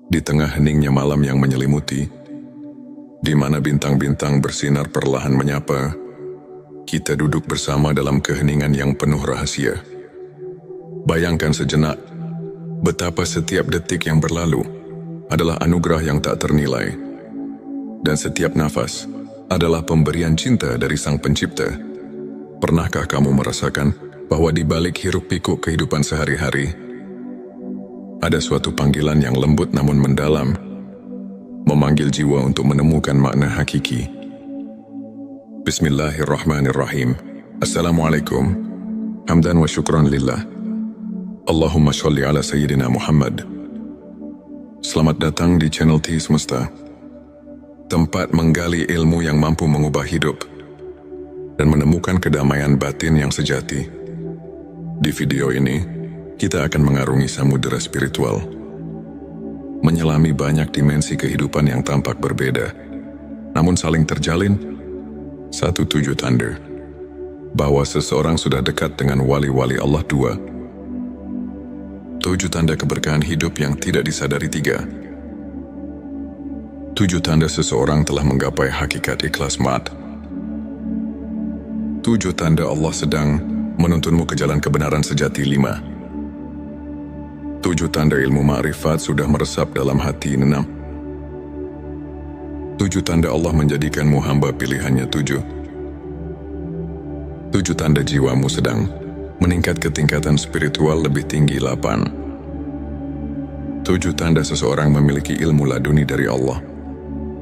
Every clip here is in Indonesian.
Di tengah heningnya malam yang menyelimuti, di mana bintang-bintang bersinar perlahan menyapa, kita duduk bersama dalam keheningan yang penuh rahasia. Bayangkan sejenak, betapa setiap detik yang berlalu adalah anugerah yang tak ternilai, dan setiap nafas adalah pemberian cinta dari Sang Pencipta. Pernahkah kamu merasakan bahwa di balik hiruk-pikuk kehidupan sehari-hari, ada suatu panggilan yang lembut namun mendalam, memanggil jiwa untuk menemukan makna hakiki? Bismillahirrahmanirrahim. Assalamualaikum. Hamdan wa syukran lillah. Allahumma sholli ala Sayyidina Muhammad. Selamat datang di channel T Semesta, tempat menggali ilmu yang mampu mengubah hidup dan menemukan kedamaian batin yang sejati. Di video ini, kita akan mengarungi samudera spiritual, menyelami banyak dimensi kehidupan yang tampak berbeda, namun saling terjalin satu tujuh tanda bahwa seseorang sudah dekat dengan wali-wali Allah. 2. 7 tanda keberkahan hidup yang tidak disadari. 3. 7 tanda seseorang telah menggapai hakikat ikhlas mat. 7 tanda Allah sedang menuntunmu ke jalan kebenaran sejati. 5. 7 tanda ilmu ma'rifat sudah meresap dalam hati. 6. 7 tanda Allah menjadikanmu hamba pilihannya. 7 tanda jiwamu sedang meningkat ke tingkatan spiritual lebih tinggi. 8. 7 tanda seseorang memiliki ilmu laduni dari Allah.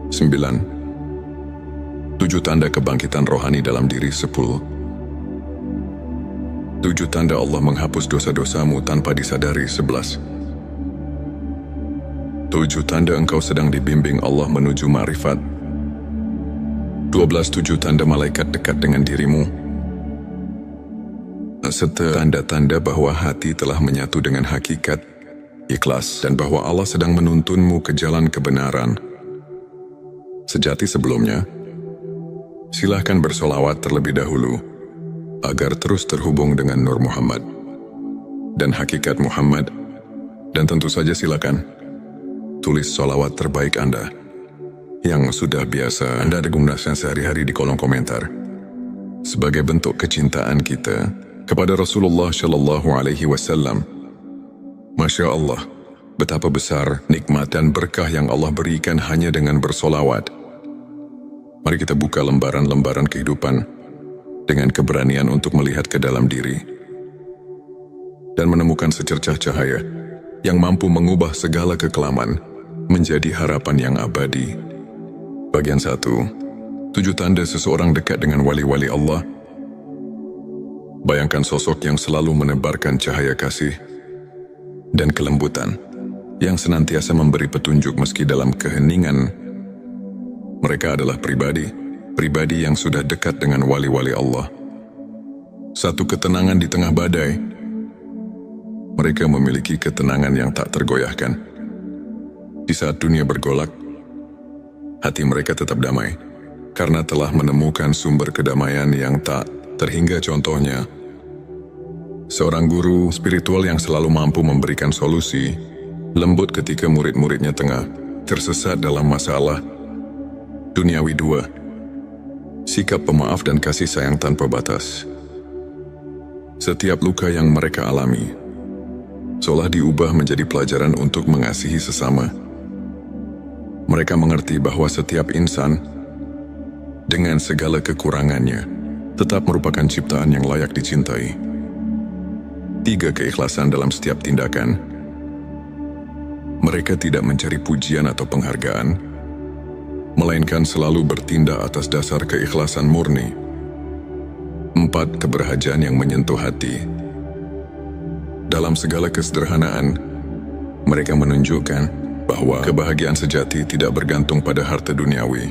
9. 7 tanda kebangkitan rohani dalam diri. 10. 7 tanda Allah menghapus dosa-dosamu tanpa disadari. 11. 7 tanda engkau sedang dibimbing Allah menuju ma'rifat. 12. 7 tanda malaikat dekat dengan dirimu, serta tanda-tanda bahwa hati telah menyatu dengan hakikat ikhlas dan bahwa Allah sedang menuntunmu ke jalan kebenaran sejati. Sebelumnya, silahkan bersolawat terlebih dahulu agar terus terhubung dengan Nur Muhammad dan hakikat Muhammad. Dan tentu saja silakan tulis solawat terbaik Anda yang sudah biasa Anda gunakan sehari-hari di kolom komentar sebagai bentuk kecintaan kita kepada Rasulullah Shallallahu Alaihi Wasallam. Masya Allah, betapa besar nikmat dan berkah yang Allah berikan hanya dengan bersolawat. Mari kita buka lembaran-lembaran kehidupan dengan keberanian untuk melihat ke dalam diri dan menemukan secercah cahaya yang mampu mengubah segala kekelaman menjadi harapan yang abadi. Bagian 1. 7 tanda seseorang dekat dengan wali-wali Allah. Bayangkan sosok yang selalu menebarkan cahaya kasih dan kelembutan, yang senantiasa memberi petunjuk meski dalam keheningan. Mereka adalah pribadi yang sudah dekat dengan wali-wali Allah. Satu ketenangan di tengah badai. Mereka memiliki ketenangan yang tak tergoyahkan. Di saat dunia bergolak, hati mereka tetap damai, karena telah menemukan sumber kedamaian yang tak terhingga. Contohnya, seorang guru spiritual yang selalu mampu memberikan solusi lembut ketika murid-muridnya tengah tersesat dalam masalah duniawi. 2. Sikap pemaaf dan kasih sayang tanpa batas. Setiap luka yang mereka alami seolah diubah menjadi pelajaran untuk mengasihi sesama. Mereka mengerti bahwa setiap insan, dengan segala kekurangannya, tetap merupakan ciptaan yang layak dicintai. 3. Keikhlasan dalam setiap tindakan. Mereka tidak mencari pujian atau penghargaan, melainkan selalu bertindak atas dasar keikhlasan murni. 4. Keberhajaan yang menyentuh hati. Dalam segala kesederhanaan, mereka menunjukkan bahwa kebahagiaan sejati tidak bergantung pada harta duniawi,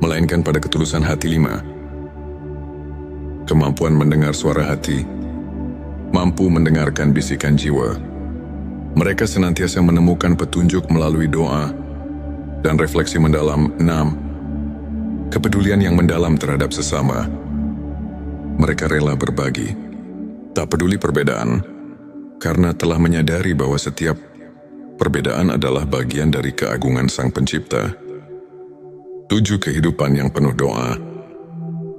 melainkan pada ketulusan hati. 5. Kemampuan mendengar suara hati. Mampu mendengarkan bisikan jiwa. Mereka senantiasa menemukan petunjuk melalui doa dan refleksi mendalam. 6. Kepedulian yang mendalam terhadap sesama. Mereka rela berbagi, tak peduli perbedaan, karena telah menyadari bahwa setiap Perbedaan adalah bagian dari keagungan Sang Pencipta. 7 kehidupan yang penuh doa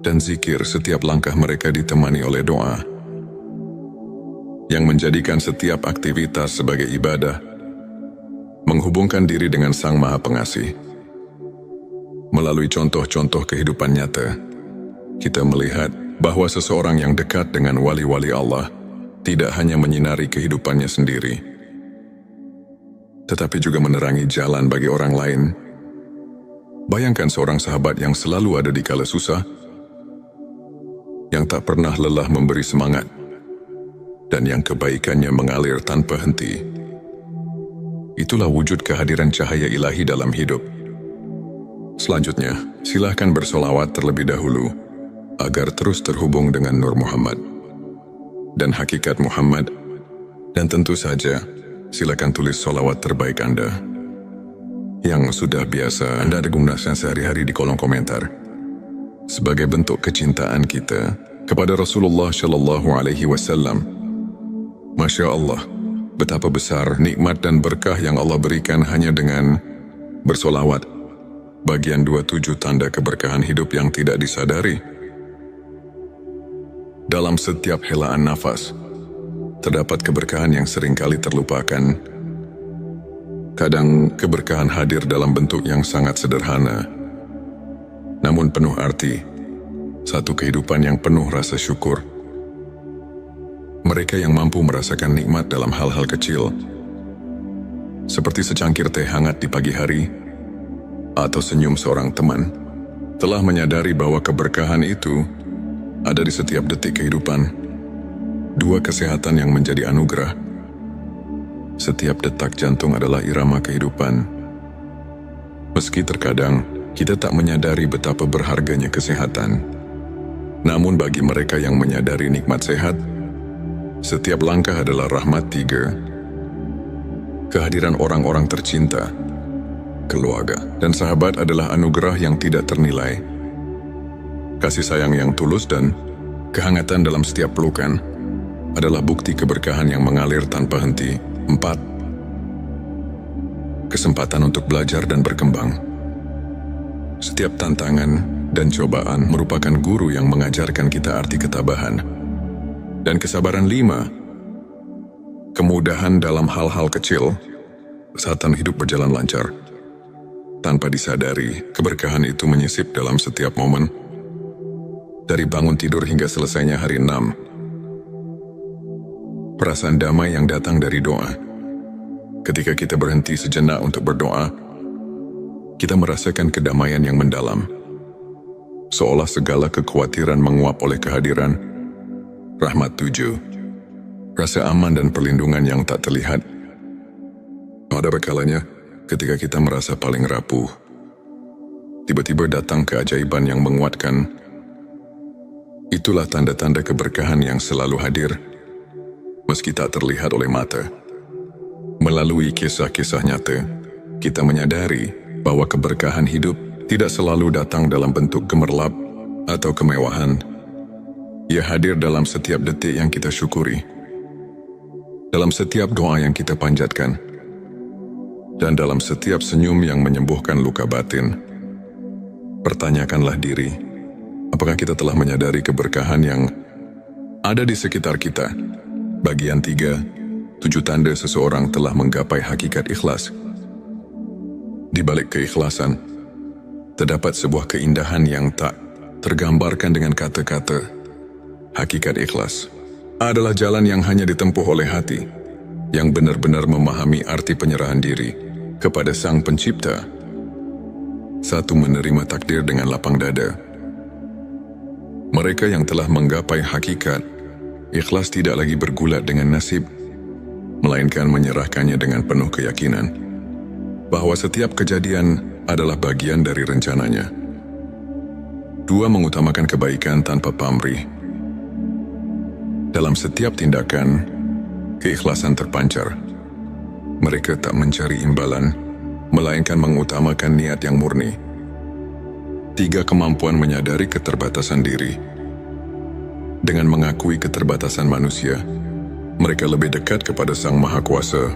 dan zikir, setiap langkah mereka ditemani oleh doa, yang menjadikan setiap aktivitas sebagai ibadah, menghubungkan diri dengan Sang Maha Pengasih. Melalui contoh-contoh kehidupan nyata, kita melihat bahwa seseorang yang dekat dengan wali-wali Allah tidak hanya menyinari kehidupannya sendiri, tetapi juga menerangi jalan bagi orang lain. Bayangkan seorang sahabat yang selalu ada di kala susah, yang tak pernah lelah memberi semangat, dan yang kebaikannya mengalir tanpa henti. Itulah wujud kehadiran cahaya ilahi dalam hidup. Selanjutnya, silahkan bersolawat terlebih dahulu, agar terus terhubung dengan Nur Muhammad dan hakikat Muhammad. Dan tentu saja, silakan tulis solawat terbaik Anda yang sudah biasa Anda gunakan sehari-hari di kolom komentar, sebagai bentuk kecintaan kita kepada Rasulullah Shallallahu Alaihi Wasallam. Masya Allah, betapa besar nikmat dan berkah yang Allah berikan hanya dengan bersolawat. Bagian 27 tanda keberkahan hidup yang tidak disadari. Dalam setiap helaan nafas, terdapat keberkahan yang seringkali terlupakan. Kadang keberkahan hadir dalam bentuk yang sangat sederhana, namun penuh arti. Satu kehidupan yang penuh rasa syukur. Mereka yang mampu merasakan nikmat dalam hal-hal kecil, seperti secangkir teh hangat di pagi hari, atau senyum seorang teman, telah menyadari bahwa keberkahan itu ada di setiap detik kehidupan. 2 kesehatan yang menjadi anugerah. Setiap detak jantung adalah irama kehidupan. Meski terkadang kita tak menyadari betapa berharganya kesehatan, namun bagi mereka yang menyadari nikmat sehat, setiap langkah adalah rahmat. 3. Kehadiran orang-orang tercinta, keluarga, dan sahabat adalah anugerah yang tidak ternilai. Kasih sayang yang tulus dan kehangatan dalam setiap pelukan adalah bukti keberkahan yang mengalir tanpa henti. 4. Kesempatan untuk belajar dan berkembang. Setiap tantangan dan cobaan merupakan guru yang mengajarkan kita arti ketabahan dan kesabaran. 5. Kemudahan dalam hal-hal kecil saat hidup berjalan lancar. Tanpa disadari, keberkahan itu menyisip dalam setiap momen, dari bangun tidur hingga selesainya hari. 6. Perasaan damai yang datang dari doa. Ketika kita berhenti sejenak untuk berdoa, kita merasakan kedamaian yang mendalam, seolah segala kekhawatiran menguap oleh kehadiran rahmat. 7. Rasa aman dan perlindungan yang tak terlihat. Ada kalanya ketika kita merasa paling rapuh, tiba-tiba datang keajaiban yang menguatkan. Itulah tanda-tanda keberkahan yang selalu hadir, meski tak terlihat oleh mata. Melalui kisah-kisah nyata, kita menyadari bahwa keberkahan hidup tidak selalu datang dalam bentuk gemerlap atau kemewahan. Ia hadir dalam setiap detik yang kita syukuri, dalam setiap doa yang kita panjatkan, dan dalam setiap senyum yang menyembuhkan luka batin. Pertanyakanlah diri, apakah kita telah menyadari keberkahan yang ada di sekitar kita? Bagian 3, 7 tanda seseorang telah menggapai hakikat ikhlas. Di balik keikhlasan, terdapat sebuah keindahan yang tak tergambarkan dengan kata-kata. Hakikat ikhlas adalah jalan yang hanya ditempuh oleh hati, yang benar-benar memahami arti penyerahan diri kepada Sang Pencipta. 1. Menerima takdir dengan lapang dada. Mereka yang telah menggapai hakikat ikhlas tidak lagi bergulat dengan nasib, melainkan menyerahkannya dengan penuh keyakinan bahwa setiap kejadian adalah bagian dari rencananya. 2. Mengutamakan kebaikan tanpa pamrih. Dalam setiap tindakan, keikhlasan terpancar. Mereka tak mencari imbalan, melainkan mengutamakan niat yang murni. 3. Kemampuan menyadari keterbatasan diri. Dengan mengakui keterbatasan manusia, mereka lebih dekat kepada Sang Maha Kuasa.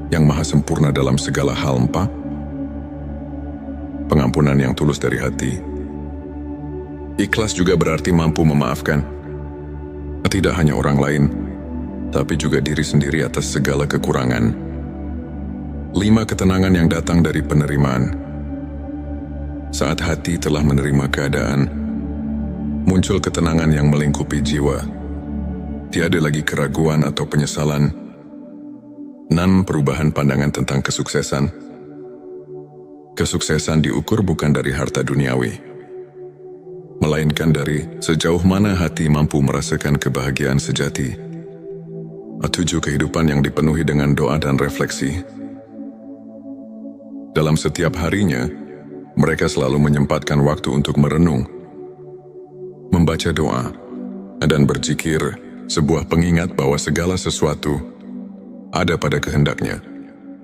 yang maha sempurna dalam segala hal. 4. Pengampunan yang tulus dari hati. Ikhlas juga berarti mampu memaafkan, tidak hanya orang lain, tapi juga diri sendiri atas segala kekurangan. 5. Ketenangan yang datang dari penerimaan. Saat hati telah menerima keadaan, muncul ketenangan yang melingkupi jiwa. Tiada lagi keraguan atau penyesalan. 6. Perubahan pandangan tentang kesuksesan. Kesuksesan diukur bukan dari harta duniawi, melainkan dari sejauh mana hati mampu merasakan kebahagiaan sejati. 7. Kehidupan yang dipenuhi dengan doa dan refleksi. Dalam setiap harinya, mereka selalu menyempatkan waktu untuk merenung, membaca doa, dan berzikir, sebuah pengingat bahwa segala sesuatu ada pada kehendaknya.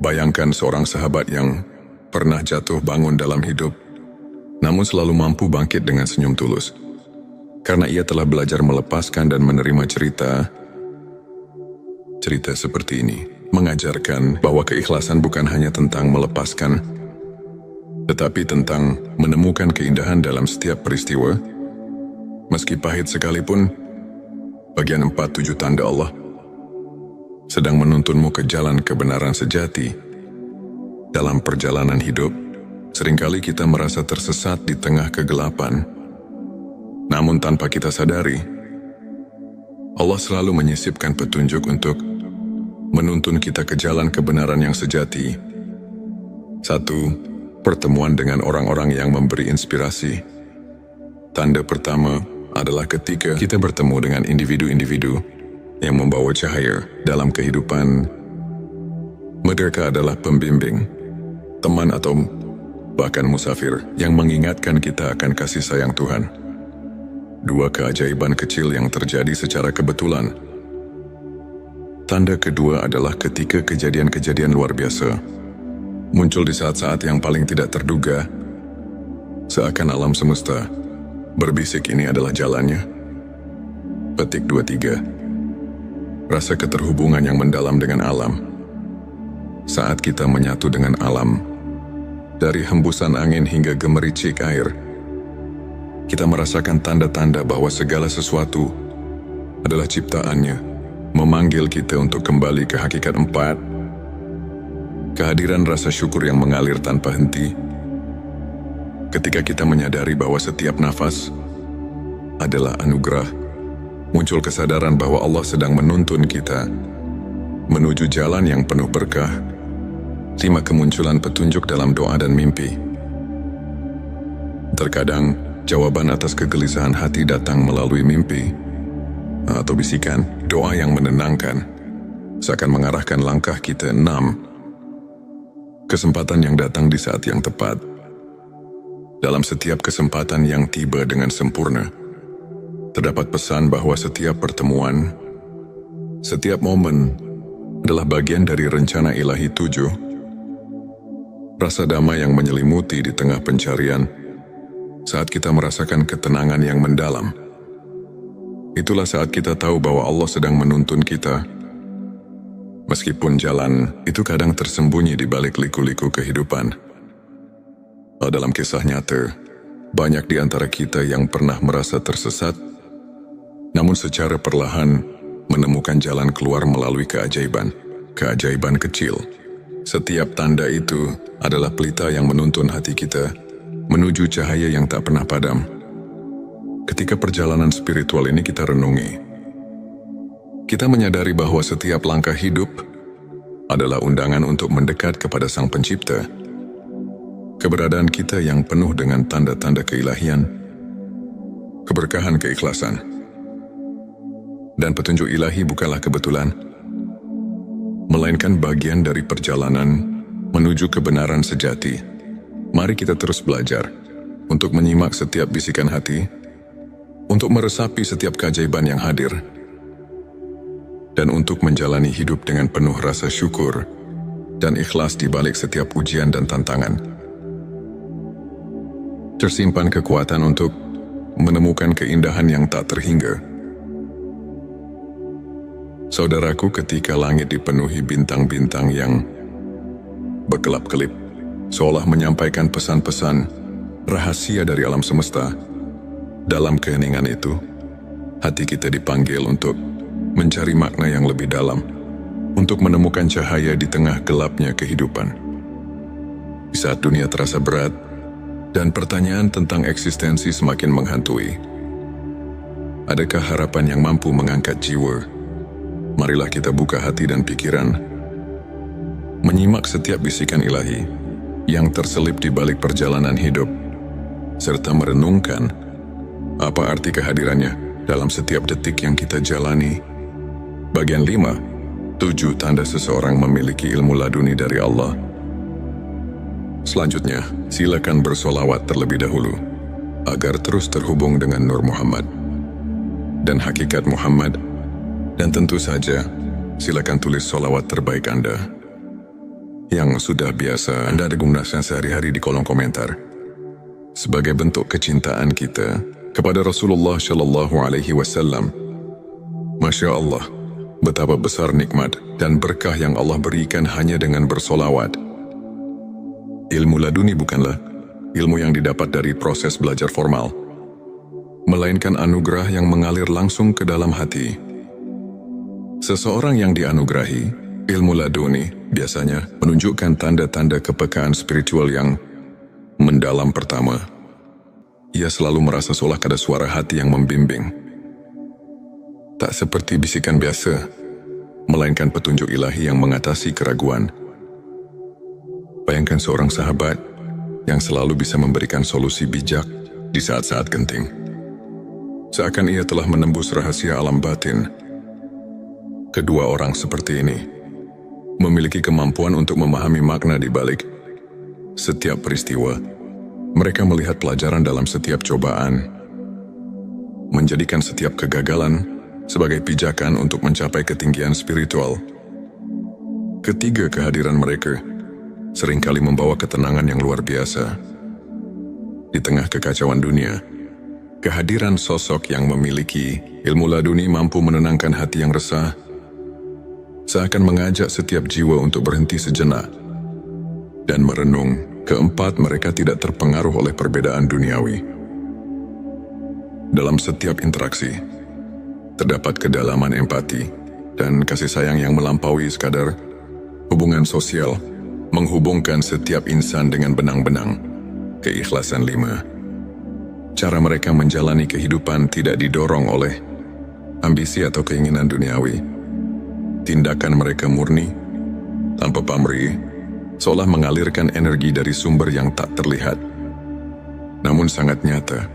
Bayangkan seorang sahabat yang pernah jatuh bangun dalam hidup, namun selalu mampu bangkit dengan senyum tulus. Karena ia telah belajar melepaskan dan menerima cerita seperti ini. Mengajarkan bahwa keikhlasan bukan hanya tentang melepaskan, tetapi tentang menemukan keindahan dalam setiap peristiwa, meski pahit sekalipun. Bagian 4. 7 tanda Allah sedang menuntunmu ke jalan kebenaran sejati. Dalam perjalanan hidup, seringkali kita merasa tersesat di tengah kegelapan. Namun tanpa kita sadari, Allah selalu menyisipkan petunjuk untuk menuntun kita ke jalan kebenaran yang sejati. 1. Pertemuan dengan orang-orang yang memberi inspirasi. Tanda pertama adalah ketika kita bertemu dengan individu-individu yang membawa cahaya dalam kehidupan. Mereka adalah pembimbing, teman atau bahkan musafir yang mengingatkan kita akan kasih sayang Tuhan. 2. Keajaiban kecil yang terjadi secara kebetulan. Tanda kedua adalah ketika kejadian-kejadian luar biasa muncul di saat-saat yang paling tidak terduga, seakan alam semesta berbisik ini adalah jalannya. Petik 23. Rasa keterhubungan yang mendalam dengan alam. Saat kita menyatu dengan alam, dari hembusan angin hingga gemericik air, kita merasakan tanda-tanda bahwa segala sesuatu adalah ciptaannya, memanggil kita untuk kembali ke hakikat. 4. Kehadiran rasa syukur yang mengalir tanpa henti. Ketika kita menyadari bahwa setiap nafas adalah anugerah, muncul kesadaran bahwa Allah sedang menuntun kita menuju jalan yang penuh berkah. 5. Kemunculan petunjuk dalam doa dan mimpi. Terkadang, jawaban atas kegelisahan hati datang melalui mimpi atau bisikan doa yang menenangkan, seakan mengarahkan langkah kita. 6. Kesempatan yang datang di saat yang tepat. Dalam setiap kesempatan yang tiba dengan sempurna, terdapat pesan bahwa setiap pertemuan, setiap momen adalah bagian dari rencana ilahi. 7. Rasa damai yang menyelimuti di tengah pencarian. Saat kita merasakan ketenangan yang mendalam, itulah saat kita tahu bahwa Allah sedang menuntun kita. Meskipun jalan itu kadang tersembunyi di balik liku-liku kehidupan. Dalam kisah nyata, banyak di antara kita yang pernah merasa tersesat, namun secara perlahan menemukan jalan keluar melalui keajaiban kecil. Setiap tanda itu adalah pelita yang menuntun hati kita menuju cahaya yang tak pernah padam. Ketika perjalanan spiritual ini kita renungi, kita menyadari bahwa setiap langkah hidup adalah undangan untuk mendekat kepada Sang Pencipta. Keberadaan kita yang penuh dengan tanda-tanda keilahian, keberkahan keikhlasan, dan petunjuk ilahi bukanlah kebetulan, melainkan bagian dari perjalanan menuju kebenaran sejati. Mari kita terus belajar untuk menyimak setiap bisikan hati, untuk meresapi setiap keajaiban yang hadir, dan untuk menjalani hidup dengan penuh rasa syukur dan ikhlas di balik setiap ujian dan tantangan. Tersimpan kekuatan untuk menemukan keindahan yang tak terhingga. Saudaraku, ketika langit dipenuhi bintang-bintang yang berkelap-kelip, seolah menyampaikan pesan-pesan rahasia dari alam semesta. Dalam keheningan itu, hati kita dipanggil untuk mencari makna yang lebih dalam, untuk menemukan cahaya di tengah gelapnya kehidupan. Di saat dunia terasa berat, dan pertanyaan tentang eksistensi semakin menghantui, adakah harapan yang mampu mengangkat jiwa? Marilah kita buka hati dan pikiran, menyimak setiap bisikan ilahi yang terselip di balik perjalanan hidup, serta merenungkan apa arti kehadirannya dalam setiap detik yang kita jalani. Bagian 5, 7 tanda seseorang memiliki ilmu laduni dari Allah. Selanjutnya, silakan bersolawat terlebih dahulu, agar terus terhubung dengan Nur Muhammad dan hakikat Muhammad. Dan tentu saja, silakan tulis solawat terbaik Anda yang sudah biasa Anda gunakan sehari-hari di kolom komentar, sebagai bentuk kecintaan kita kepada Rasulullah Shallallahu Alaihi Wasallam. Masya Allah, betapa besar nikmat dan berkah yang Allah berikan hanya dengan bersolawat. Ilmu laduni bukanlah ilmu yang didapat dari proses belajar formal, melainkan anugerah yang mengalir langsung ke dalam hati. Seseorang yang dianugerahi ilmu laduni biasanya menunjukkan tanda-tanda kepekaan spiritual yang mendalam. Pertama, ia selalu merasa seolah ada suara hati yang membimbing. Tak seperti bisikan biasa, melainkan petunjuk ilahi yang mengatasi keraguan. Bayangkan seorang sahabat yang selalu bisa memberikan solusi bijak di saat-saat genting. Seakan ia telah menembus rahasia alam batin. Kedua orang seperti ini memiliki kemampuan untuk memahami makna di balik setiap peristiwa. Mereka melihat pelajaran dalam setiap cobaan, menjadikan setiap kegagalan sebagai pijakan untuk mencapai ketinggian spiritual. Ketiga, kehadiran mereka seringkali membawa ketenangan yang luar biasa. Di tengah kekacauan dunia, kehadiran sosok yang memiliki ilmu laduni mampu menenangkan hati yang resah, seakan mengajak setiap jiwa untuk berhenti sejenak dan merenung. Keempat, mereka tidak terpengaruh oleh perbedaan duniawi. Dalam setiap interaksi, terdapat kedalaman empati dan kasih sayang yang melampaui sekadar hubungan sosial, menghubungkan setiap insan dengan benang-benang keikhlasan. 5, cara mereka menjalani kehidupan tidak didorong oleh ambisi atau keinginan duniawi. Tindakan mereka murni, tanpa pamrih, seolah mengalirkan energi dari sumber yang tak terlihat, namun sangat nyata.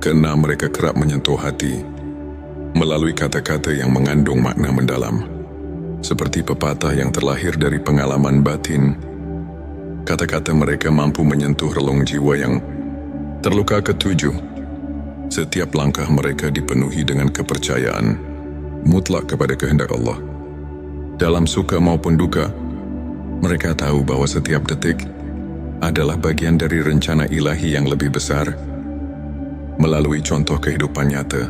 Keenam, mereka kerap menyentuh hati melalui kata-kata yang mengandung makna mendalam, seperti pepatah yang terlahir dari pengalaman batin. Kata-kata mereka mampu menyentuh relung jiwa yang terluka. Ketujuh, setiap langkah mereka dipenuhi dengan kepercayaan mutlak kepada kehendak Allah. Dalam suka maupun duka, mereka tahu bahwa setiap detik adalah bagian dari rencana ilahi yang lebih besar. Melalui contoh kehidupan nyata,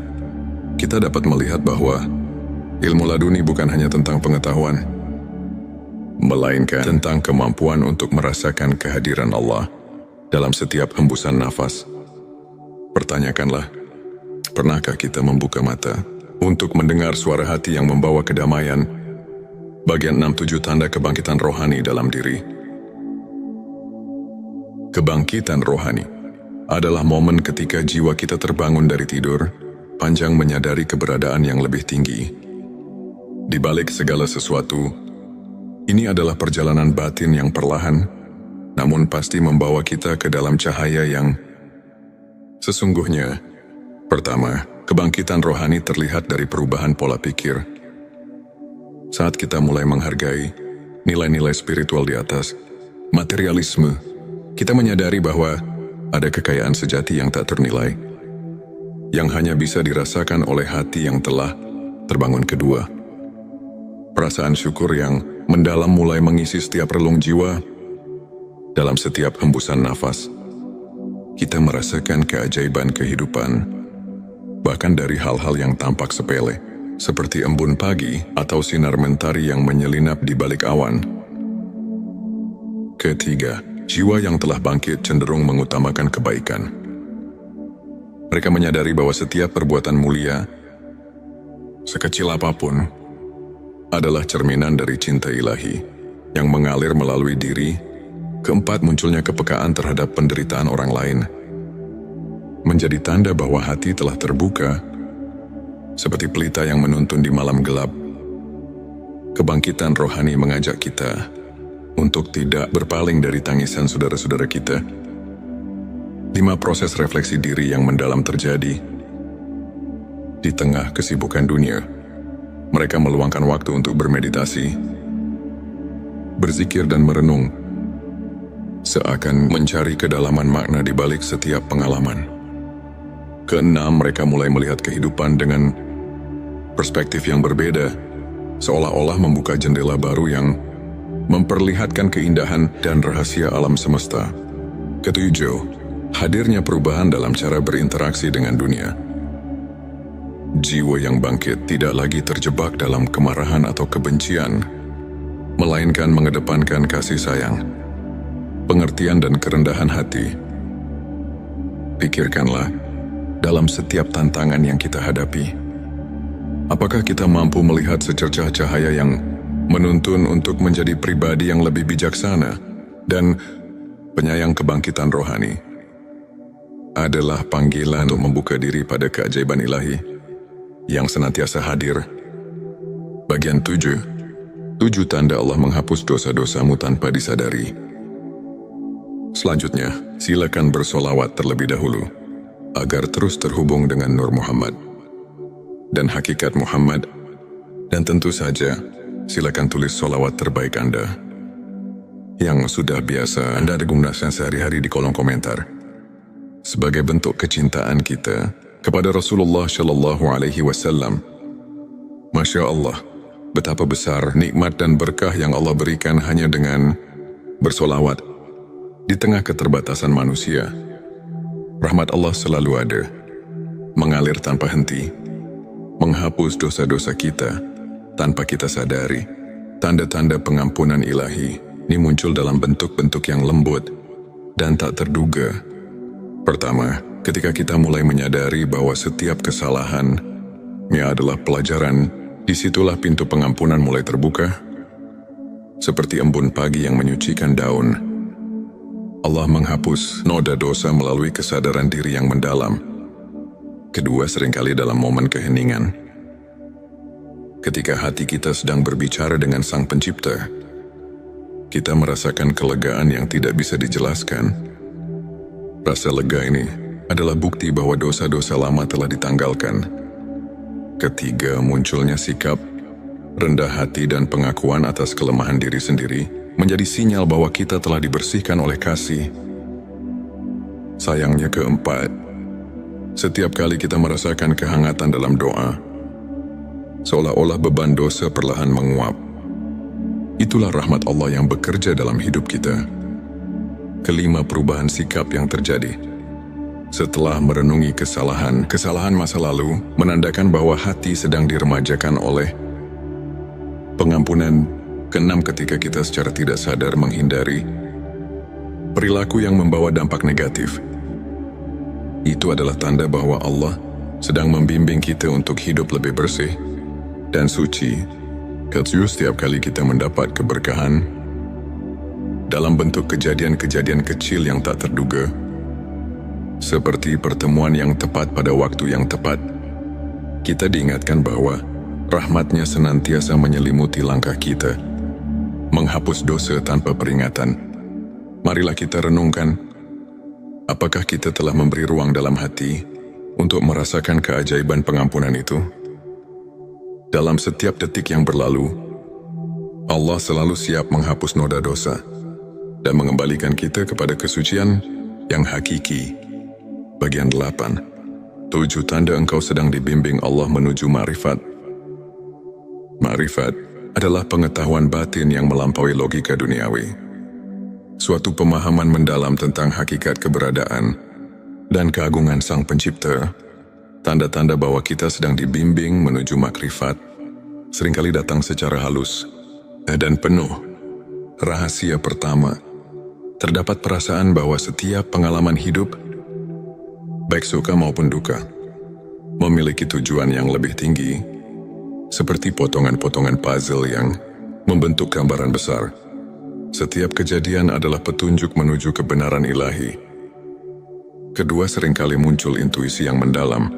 kita dapat melihat bahwa ilmu laduni bukan hanya tentang pengetahuan, melainkan tentang kemampuan untuk merasakan kehadiran Allah dalam setiap hembusan nafas. Pertanyakanlah, pernahkah kita membuka mata untuk mendengar suara hati yang membawa kedamaian? Bagian 6-7 tanda kebangkitan rohani dalam diri. Kebangkitan rohani adalah momen ketika jiwa kita terbangun dari tidur panjang menyadari keberadaan yang lebih tinggi. Di balik segala sesuatu, ini adalah perjalanan batin yang perlahan, namun pasti membawa kita ke dalam cahaya yang sesungguhnya. Pertama, kebangkitan rohani terlihat dari perubahan pola pikir. Saat kita mulai menghargai nilai-nilai spiritual di atas materialisme, kita menyadari bahwa ada kekayaan sejati yang tak ternilai, yang hanya bisa dirasakan oleh hati yang telah terbangun. Kedua, perasaan syukur yang mendalam mulai mengisi setiap relung jiwa. Dalam setiap hembusan nafas, kita merasakan keajaiban kehidupan, bahkan dari hal-hal yang tampak sepele, seperti embun pagi atau sinar mentari yang menyelinap di balik awan. Ketiga, jiwa yang telah bangkit cenderung mengutamakan kebaikan. Mereka menyadari bahwa setiap perbuatan mulia, sekecil apapun, adalah cerminan dari cinta ilahi yang mengalir melalui diri. Keempat, munculnya kepekaan terhadap penderitaan orang lain menjadi tanda bahwa hati telah terbuka, seperti pelita yang menuntun di malam gelap. Kebangkitan rohani mengajak kita untuk tidak berpaling dari tangisan saudara-saudara kita. 5. Proses refleksi diri yang mendalam terjadi. Di tengah kesibukan dunia, mereka meluangkan waktu untuk bermeditasi, berzikir dan merenung, seakan mencari kedalaman makna di balik setiap pengalaman. Keenam, mereka mulai melihat kehidupan dengan perspektif yang berbeda, seolah-olah membuka jendela baru yang memperlihatkan keindahan dan rahasia alam semesta. Ketujuh, hadirnya perubahan dalam cara berinteraksi dengan dunia. Jiwa yang bangkit tidak lagi terjebak dalam kemarahan atau kebencian, melainkan mengedepankan kasih sayang, pengertian dan kerendahan hati. Pikirkanlah, dalam setiap tantangan yang kita hadapi, apakah kita mampu melihat secercah cahaya yang menuntun untuk menjadi pribadi yang lebih bijaksana dan penyayang? Kebangkitan rohani adalah panggilan untuk membuka diri pada keajaiban ilahi yang senantiasa hadir. Bagian 7. 7 tanda Allah menghapus dosa-dosamu tanpa disadari. Selanjutnya, silakan bersolawat terlebih dahulu agar terus terhubung dengan Nur Muhammad dan hakikat Muhammad. Dan tentu saja, silakan tulis solawat terbaik Anda yang sudah biasa Anda gunakan sehari-hari di kolom komentar, sebagai bentuk kecintaan kita kepada Rasulullah Shallallahu Alaihi Wasallam. Masya Allah, betapa besar nikmat dan berkah yang Allah berikan hanya dengan bersolawat di tengah keterbatasan manusia. Rahmat Allah selalu ada, mengalir tanpa henti, menghapus dosa-dosa kita tanpa kita sadari. Tanda-tanda pengampunan ilahi ini muncul dalam bentuk-bentuk yang lembut dan tak terduga. Pertama, ketika kita mulai menyadari bahwa setiap kesalahannya adalah pelajaran, disitulah pintu pengampunan mulai terbuka. Seperti embun pagi yang menyucikan daun, Allah menghapus noda dosa melalui kesadaran diri yang mendalam. Kedua, seringkali dalam momen keheningan, ketika hati kita sedang berbicara dengan Sang Pencipta, kita merasakan kelegaan yang tidak bisa dijelaskan. Rasa lega ini adalah bukti bahwa dosa-dosa lama telah ditanggalkan. Ketiga, munculnya sikap rendah hati dan pengakuan atas kelemahan diri sendiri menjadi sinyal bahwa kita telah dibersihkan oleh kasih. Sayangnya, keempat, setiap kali kita merasakan kehangatan dalam doa, seolah-olah beban dosa perlahan menguap. Itulah rahmat Allah yang bekerja dalam hidup kita. Kelima, perubahan sikap yang terjadi setelah merenungi kesalahan masa lalu menandakan bahwa hati sedang diremajakan oleh pengampunan. Keenam, ketika kita secara tidak sadar menghindari perilaku yang membawa dampak negatif, itu adalah tanda bahwa Allah sedang membimbing kita untuk hidup lebih bersih dan suci. Ketujuh, setiap kali kita mendapat keberkahan dalam bentuk kejadian-kejadian kecil yang tak terduga, seperti pertemuan yang tepat pada waktu yang tepat, kita diingatkan bahwa rahmat-Nya senantiasa menyelimuti langkah kita, menghapus dosa tanpa peringatan. Marilah kita renungkan, apakah kita telah memberi ruang dalam hati untuk merasakan keajaiban pengampunan itu? Dalam setiap detik yang berlalu, Allah selalu siap menghapus noda dosa dan mengembalikan kita kepada kesucian yang hakiki. Bagian 8. 7 tanda engkau sedang dibimbing Allah menuju ma'rifat. Ma'rifat adalah pengetahuan batin yang melampaui logika duniawi. Suatu pemahaman mendalam tentang hakikat keberadaan dan keagungan Sang Pencipta. Tanda-tanda bahwa kita sedang dibimbing menuju makrifat seringkali datang secara halus dan penuh rahasia. Pertama, terdapat perasaan bahwa setiap pengalaman hidup, baik suka maupun duka, memiliki tujuan yang lebih tinggi, seperti potongan-potongan puzzle yang membentuk gambaran besar. Setiap kejadian adalah petunjuk menuju kebenaran ilahi. Kedua, seringkali muncul intuisi yang mendalam.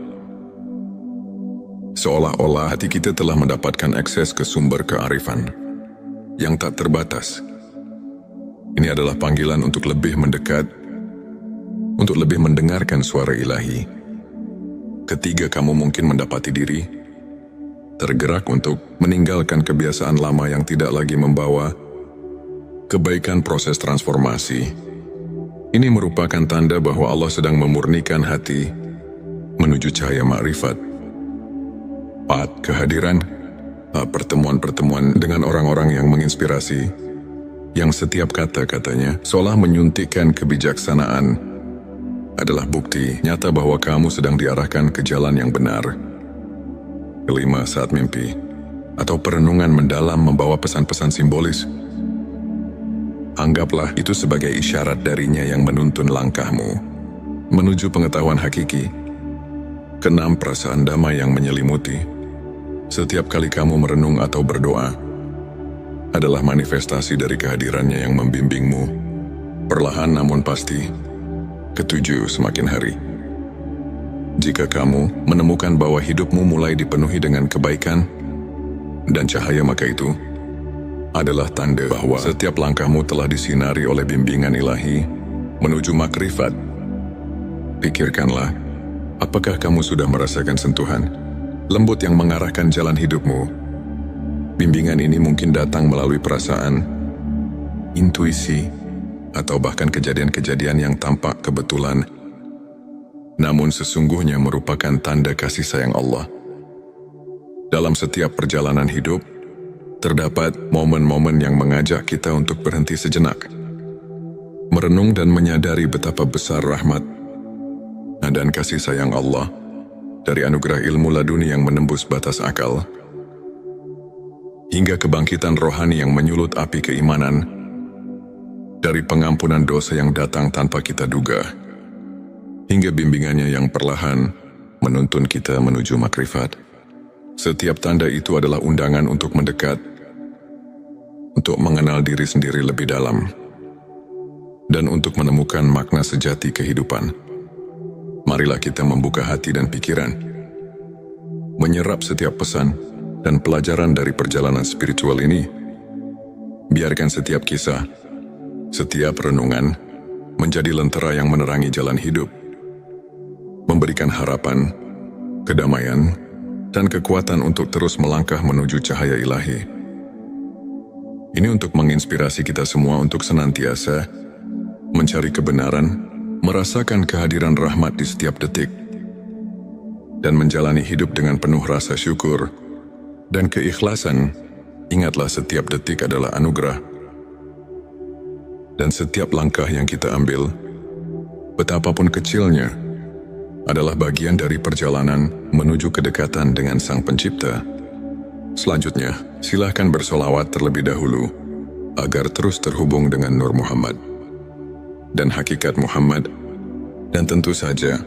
Seolah-olah hati kita telah mendapatkan akses ke sumber kearifan yang tak terbatas. Ini adalah panggilan untuk lebih mendekat, untuk lebih mendengarkan suara ilahi. Ketiga, kamu mungkin mendapati diri tergerak untuk meninggalkan kebiasaan lama yang tidak lagi membawa kebaikan. Proses transformasi ini merupakan tanda bahwa Allah sedang memurnikan hati menuju cahaya ma'rifat. 4. Kehadiran pertemuan-pertemuan dengan orang-orang yang menginspirasi, yang setiap kata-katanya seolah menyuntikkan kebijaksanaan, adalah bukti nyata bahwa kamu sedang diarahkan ke jalan yang benar. 5. Saat mimpi atau perenungan mendalam membawa pesan-pesan simbolis, anggaplah itu sebagai isyarat darinya yang menuntun langkahmu menuju pengetahuan hakiki. 6. Perasaan damai yang menyelimuti setiap kali kamu merenung atau berdoa adalah manifestasi dari kehadirannya yang membimbingmu, perlahan namun pasti. 7. Semakin hari, jika kamu menemukan bahwa hidupmu mulai dipenuhi dengan kebaikan dan cahaya, maka itu adalah tanda bahwa setiap langkahmu telah disinari oleh bimbingan ilahi menuju makrifat. Pikirkanlah, apakah kamu sudah merasakan sentuhan lembut yang mengarahkan jalan hidupmu? Bimbingan ini mungkin datang melalui perasaan, intuisi, atau bahkan kejadian-kejadian yang tampak kebetulan, namun sesungguhnya merupakan tanda kasih sayang Allah. Dalam setiap perjalanan hidup, terdapat momen-momen yang mengajak kita untuk berhenti sejenak, merenung dan menyadari betapa besar rahmat dan kasih sayang Allah, dari anugerah ilmu laduni yang menembus batas akal, hingga kebangkitan rohani yang menyulut api keimanan, dari pengampunan dosa yang datang tanpa kita duga, hingga bimbingannya yang perlahan menuntun kita menuju makrifat. Setiap tanda itu adalah undangan untuk mendekat, untuk mengenal diri sendiri lebih dalam, dan untuk menemukan makna sejati kehidupan. Marilah kita membuka hati dan pikiran, menyerap setiap pesan dan pelajaran dari perjalanan spiritual ini. Biarkan setiap kisah, setiap renungan menjadi lentera yang menerangi jalan hidup, memberikan harapan, kedamaian, dan kekuatan untuk terus melangkah menuju cahaya ilahi. Ini untuk menginspirasi kita semua untuk senantiasa mencari kebenaran, merasakan kehadiran rahmat di setiap detik, dan menjalani hidup dengan penuh rasa syukur dan keikhlasan. Ingatlah, setiap detik adalah anugerah, dan setiap langkah yang kita ambil, betapapun kecilnya, adalah bagian dari perjalanan menuju kedekatan dengan Sang Pencipta. Selanjutnya, silakan bersolawat terlebih dahulu agar terus terhubung dengan Nur Muhammad dan hakikat Muhammad, dan tentu saja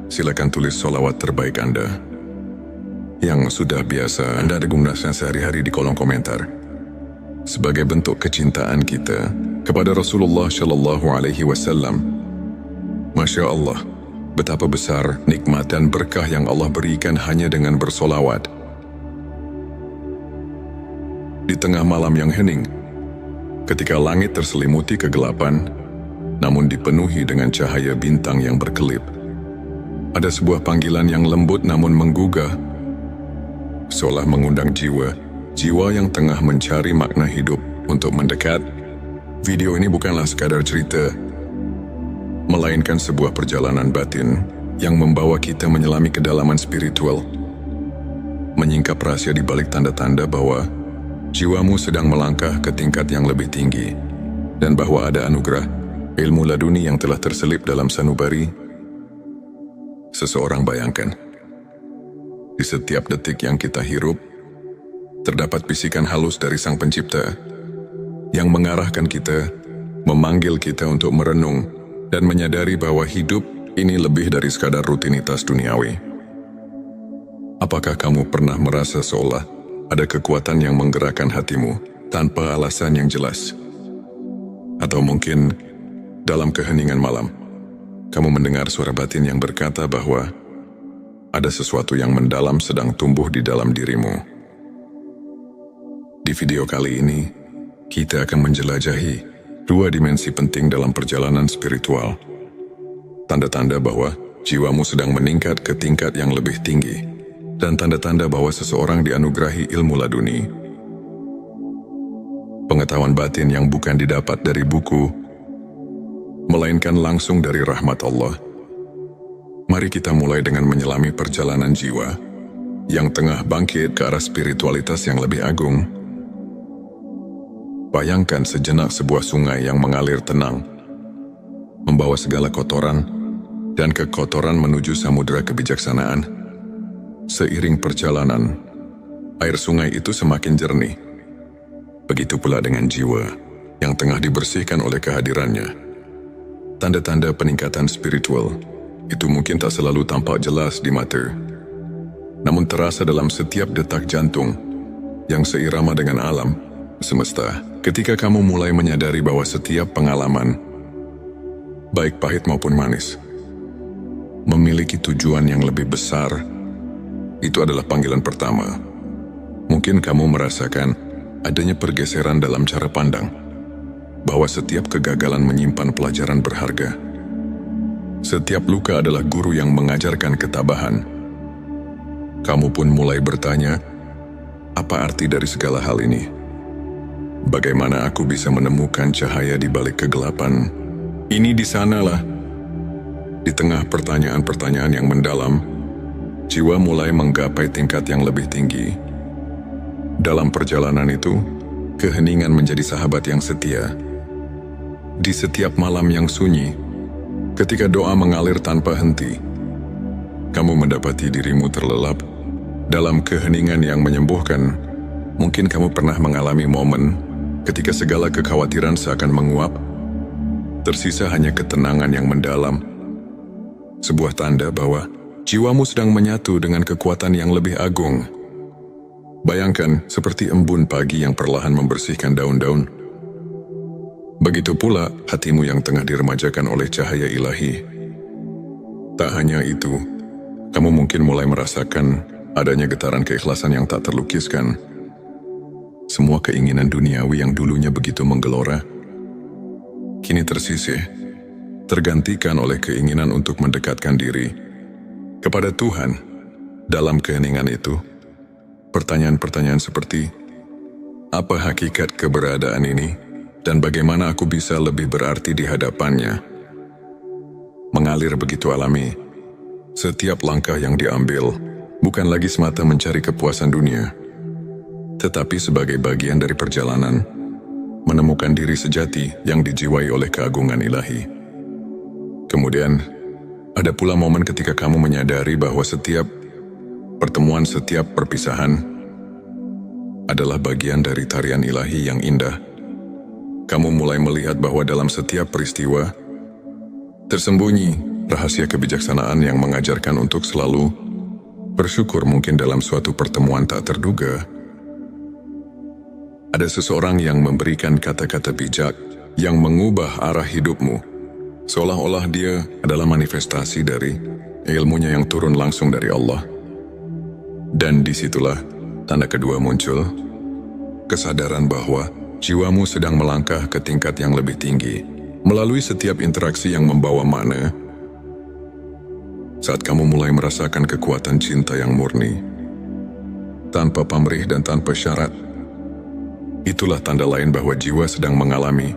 silakan tulis solawat terbaik Anda yang sudah biasa Anda gunakan sehari-hari di kolom komentar, sebagai bentuk kecintaan kita kepada Rasulullah Shallallahu Alaihi Wasallam. Masya Allah, betapa besar nikmat dan berkah yang Allah berikan hanya dengan bersolawat. Di tengah malam yang hening, ketika langit terselimuti kegelapan, namun dipenuhi dengan cahaya bintang yang berkelip, ada sebuah panggilan yang lembut namun menggugah, seolah mengundang jiwa yang tengah mencari makna hidup untuk mendekat. Video ini bukanlah sekadar cerita, melainkan sebuah perjalanan batin yang membawa kita menyelami kedalaman spiritual, menyingkap rahasia di balik tanda-tanda bahwa jiwamu sedang melangkah ke tingkat yang lebih tinggi, dan bahwa ada anugerah ilmu laduni yang telah terselip dalam sanubari. Seseorang bayangkan, di setiap detik yang kita hirup, terdapat bisikan halus dari Sang Pencipta yang mengarahkan kita memanggil kita untuk merenung dan menyadari bahwa hidup ini lebih dari sekadar rutinitas duniawi. Apakah kamu pernah merasa seolah ada kekuatan yang menggerakkan hatimu tanpa alasan yang jelas? Atau mungkin dalam keheningan malam, kamu mendengar suara batin yang berkata bahwa ada sesuatu yang mendalam sedang tumbuh di dalam dirimu. Di video kali ini, kita akan menjelajahi dua dimensi penting dalam perjalanan spiritual. Tanda-tanda bahwa jiwamu sedang meningkat ke tingkat yang lebih tinggi, dan tanda-tanda bahwa seseorang dianugerahi ilmu laduni. Pengetahuan batin yang bukan didapat dari buku, melainkan langsung dari rahmat Allah. Mari kita mulai dengan menyelami perjalanan jiwa yang tengah bangkit ke arah spiritualitas yang lebih agung. Bayangkan sejenak sebuah sungai yang mengalir tenang, membawa segala kotoran dan kekotoran menuju samudera kebijaksanaan. Seiring perjalanan, air sungai itu semakin jernih. Begitu pula dengan jiwa yang tengah dibersihkan oleh kehadirannya. Tanda-tanda peningkatan spiritual itu mungkin tak selalu tampak jelas di mata, namun terasa dalam setiap detak jantung yang seirama dengan alam semesta. Ketika kamu mulai menyadari bahwa setiap pengalaman, baik pahit maupun manis, memiliki tujuan yang lebih besar, itu adalah panggilan pertama. Mungkin kamu merasakan adanya pergeseran dalam cara pandang, bahwa setiap kegagalan menyimpan pelajaran berharga. Setiap luka adalah guru yang mengajarkan ketabahan. Kamu pun mulai bertanya, apa arti dari segala hal ini? Bagaimana aku bisa menemukan cahaya di balik kegelapan? Ini di sanalah. Di tengah pertanyaan-pertanyaan yang mendalam, jiwa mulai menggapai tingkat yang lebih tinggi. Dalam perjalanan itu, keheningan menjadi sahabat yang setia. Di setiap malam yang sunyi, ketika doa mengalir tanpa henti, kamu mendapati dirimu terlelap dalam keheningan yang menyembuhkan. Mungkin kamu pernah mengalami momen ketika segala kekhawatiran seakan menguap, tersisa hanya ketenangan yang mendalam. Sebuah tanda bahwa jiwamu sedang menyatu dengan kekuatan yang lebih agung. Bayangkan seperti embun pagi yang perlahan membersihkan daun-daun. Begitu pula hatimu yang tengah diremajakan oleh cahaya ilahi. Tak hanya itu, kamu mungkin mulai merasakan adanya getaran keikhlasan yang tak terlukiskan. Semua keinginan duniawi yang dulunya begitu menggelora, kini tersisih, tergantikan oleh keinginan untuk mendekatkan diri kepada Tuhan. Dalam keheningan itu, pertanyaan-pertanyaan seperti, apa hakikat keberadaan ini dan bagaimana aku bisa lebih berarti di hadapannya, mengalir begitu alami. Setiap langkah yang diambil bukan lagi semata mencari kepuasan dunia, tetapi sebagai bagian dari perjalanan menemukan diri sejati yang dijiwai oleh keagungan ilahi. Kemudian, ada pula momen ketika kamu menyadari bahwa setiap pertemuan, setiap perpisahan adalah bagian dari tarian ilahi yang indah. Kamu mulai melihat bahwa dalam setiap peristiwa tersembunyi rahasia kebijaksanaan yang mengajarkan untuk selalu bersyukur. Mungkin dalam suatu pertemuan tak terduga, ada seseorang yang memberikan kata-kata bijak yang mengubah arah hidupmu, seolah-olah dia adalah manifestasi dari ilmunya yang turun langsung dari Allah. Dan disitulah tanda kedua muncul, kesadaran bahwa jiwamu sedang melangkah ke tingkat yang lebih tinggi melalui setiap interaksi yang membawa makna. Saat kamu mulai merasakan kekuatan cinta yang murni, tanpa pamrih dan tanpa syarat, itulah tanda lain bahwa jiwa sedang mengalami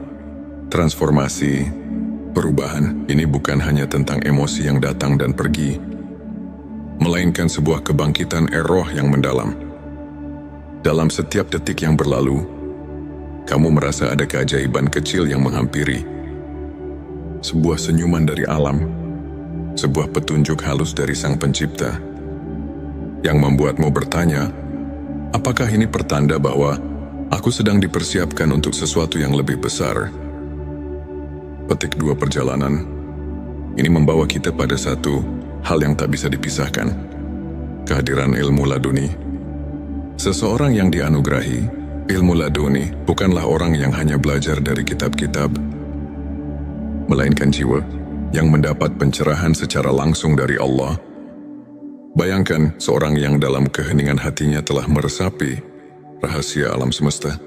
transformasi, perubahan. Ini bukan hanya tentang emosi yang datang dan pergi, melainkan sebuah kebangkitan roh yang mendalam. Dalam setiap detik yang berlalu, kamu merasa ada keajaiban kecil yang menghampiri. Sebuah senyuman dari alam, sebuah petunjuk halus dari Sang Pencipta, yang membuatmu bertanya, apakah ini pertanda bahwa aku sedang dipersiapkan untuk sesuatu yang lebih besar? petik 2 perjalanan. Ini membawa kita pada satu hal yang tak bisa dipisahkan. Kehadiran ilmu laduni. Seseorang yang dianugerahi ilmu laduni bukanlah orang yang hanya belajar dari kitab-kitab, melainkan jiwa yang mendapat pencerahan secara langsung dari Allah. Bayangkan seorang yang dalam keheningan hatinya telah meresapi rahasia alam semesta,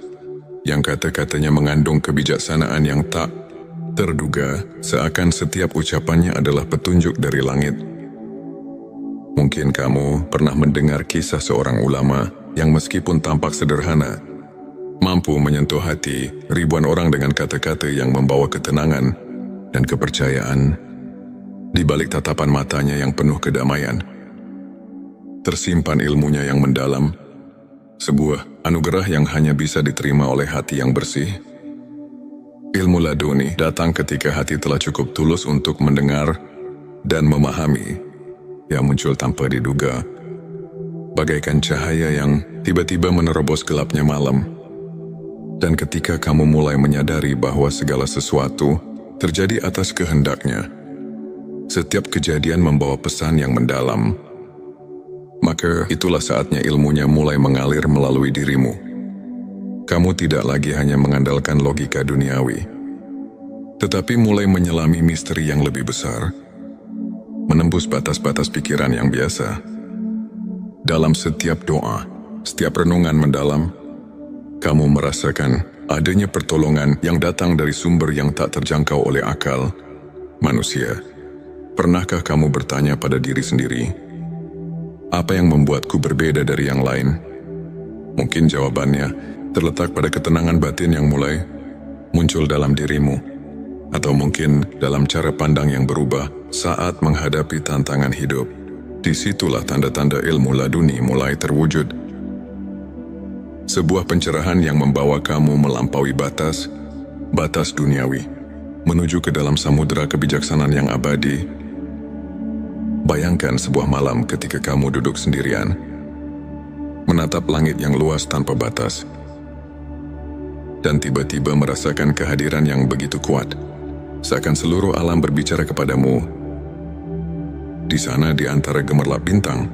yang kata-katanya mengandung kebijaksanaan yang tak terduga, seakan setiap ucapannya adalah petunjuk dari langit. Mungkin kamu pernah mendengar kisah seorang ulama yang meskipun tampak sederhana, mampu menyentuh hati ribuan orang dengan kata-kata yang membawa ketenangan dan kepercayaan. Di balik tatapan matanya yang penuh kedamaian, tersimpan ilmunya yang mendalam, sebuah anugerah yang hanya bisa diterima oleh hati yang bersih. Ilmu laduni datang ketika hati telah cukup tulus untuk mendengar dan memahami, yang muncul tanpa diduga, bagaikan cahaya yang tiba-tiba menerobos gelapnya malam. Dan ketika kamu mulai menyadari bahwa segala sesuatu terjadi atas kehendaknya, setiap kejadian membawa pesan yang mendalam, maka itulah saatnya ilmunya mulai mengalir melalui dirimu. Kamu tidak lagi hanya mengandalkan logika duniawi, tetapi mulai menyelami misteri yang lebih besar, menembus batas-batas pikiran yang biasa. Dalam setiap doa, setiap renungan mendalam, kamu merasakan adanya pertolongan yang datang dari sumber yang tak terjangkau oleh akal manusia. Pernahkah kamu bertanya pada diri sendiri, apa yang membuatku berbeda dari yang lain? Mungkin jawabannya terletak pada ketenangan batin yang mulai muncul dalam dirimu, atau mungkin dalam cara pandang yang berubah saat menghadapi tantangan hidup. Disitulah tanda-tanda ilmu laduni mulai terwujud. Sebuah pencerahan yang membawa kamu melampaui batas duniawi, menuju ke dalam samudera kebijaksanaan yang abadi. Bayangkan sebuah malam ketika kamu duduk sendirian, menatap langit yang luas tanpa batas, dan tiba-tiba merasakan kehadiran yang begitu kuat, seakan seluruh alam berbicara kepadamu. Di sana, di antara gemerlap bintang,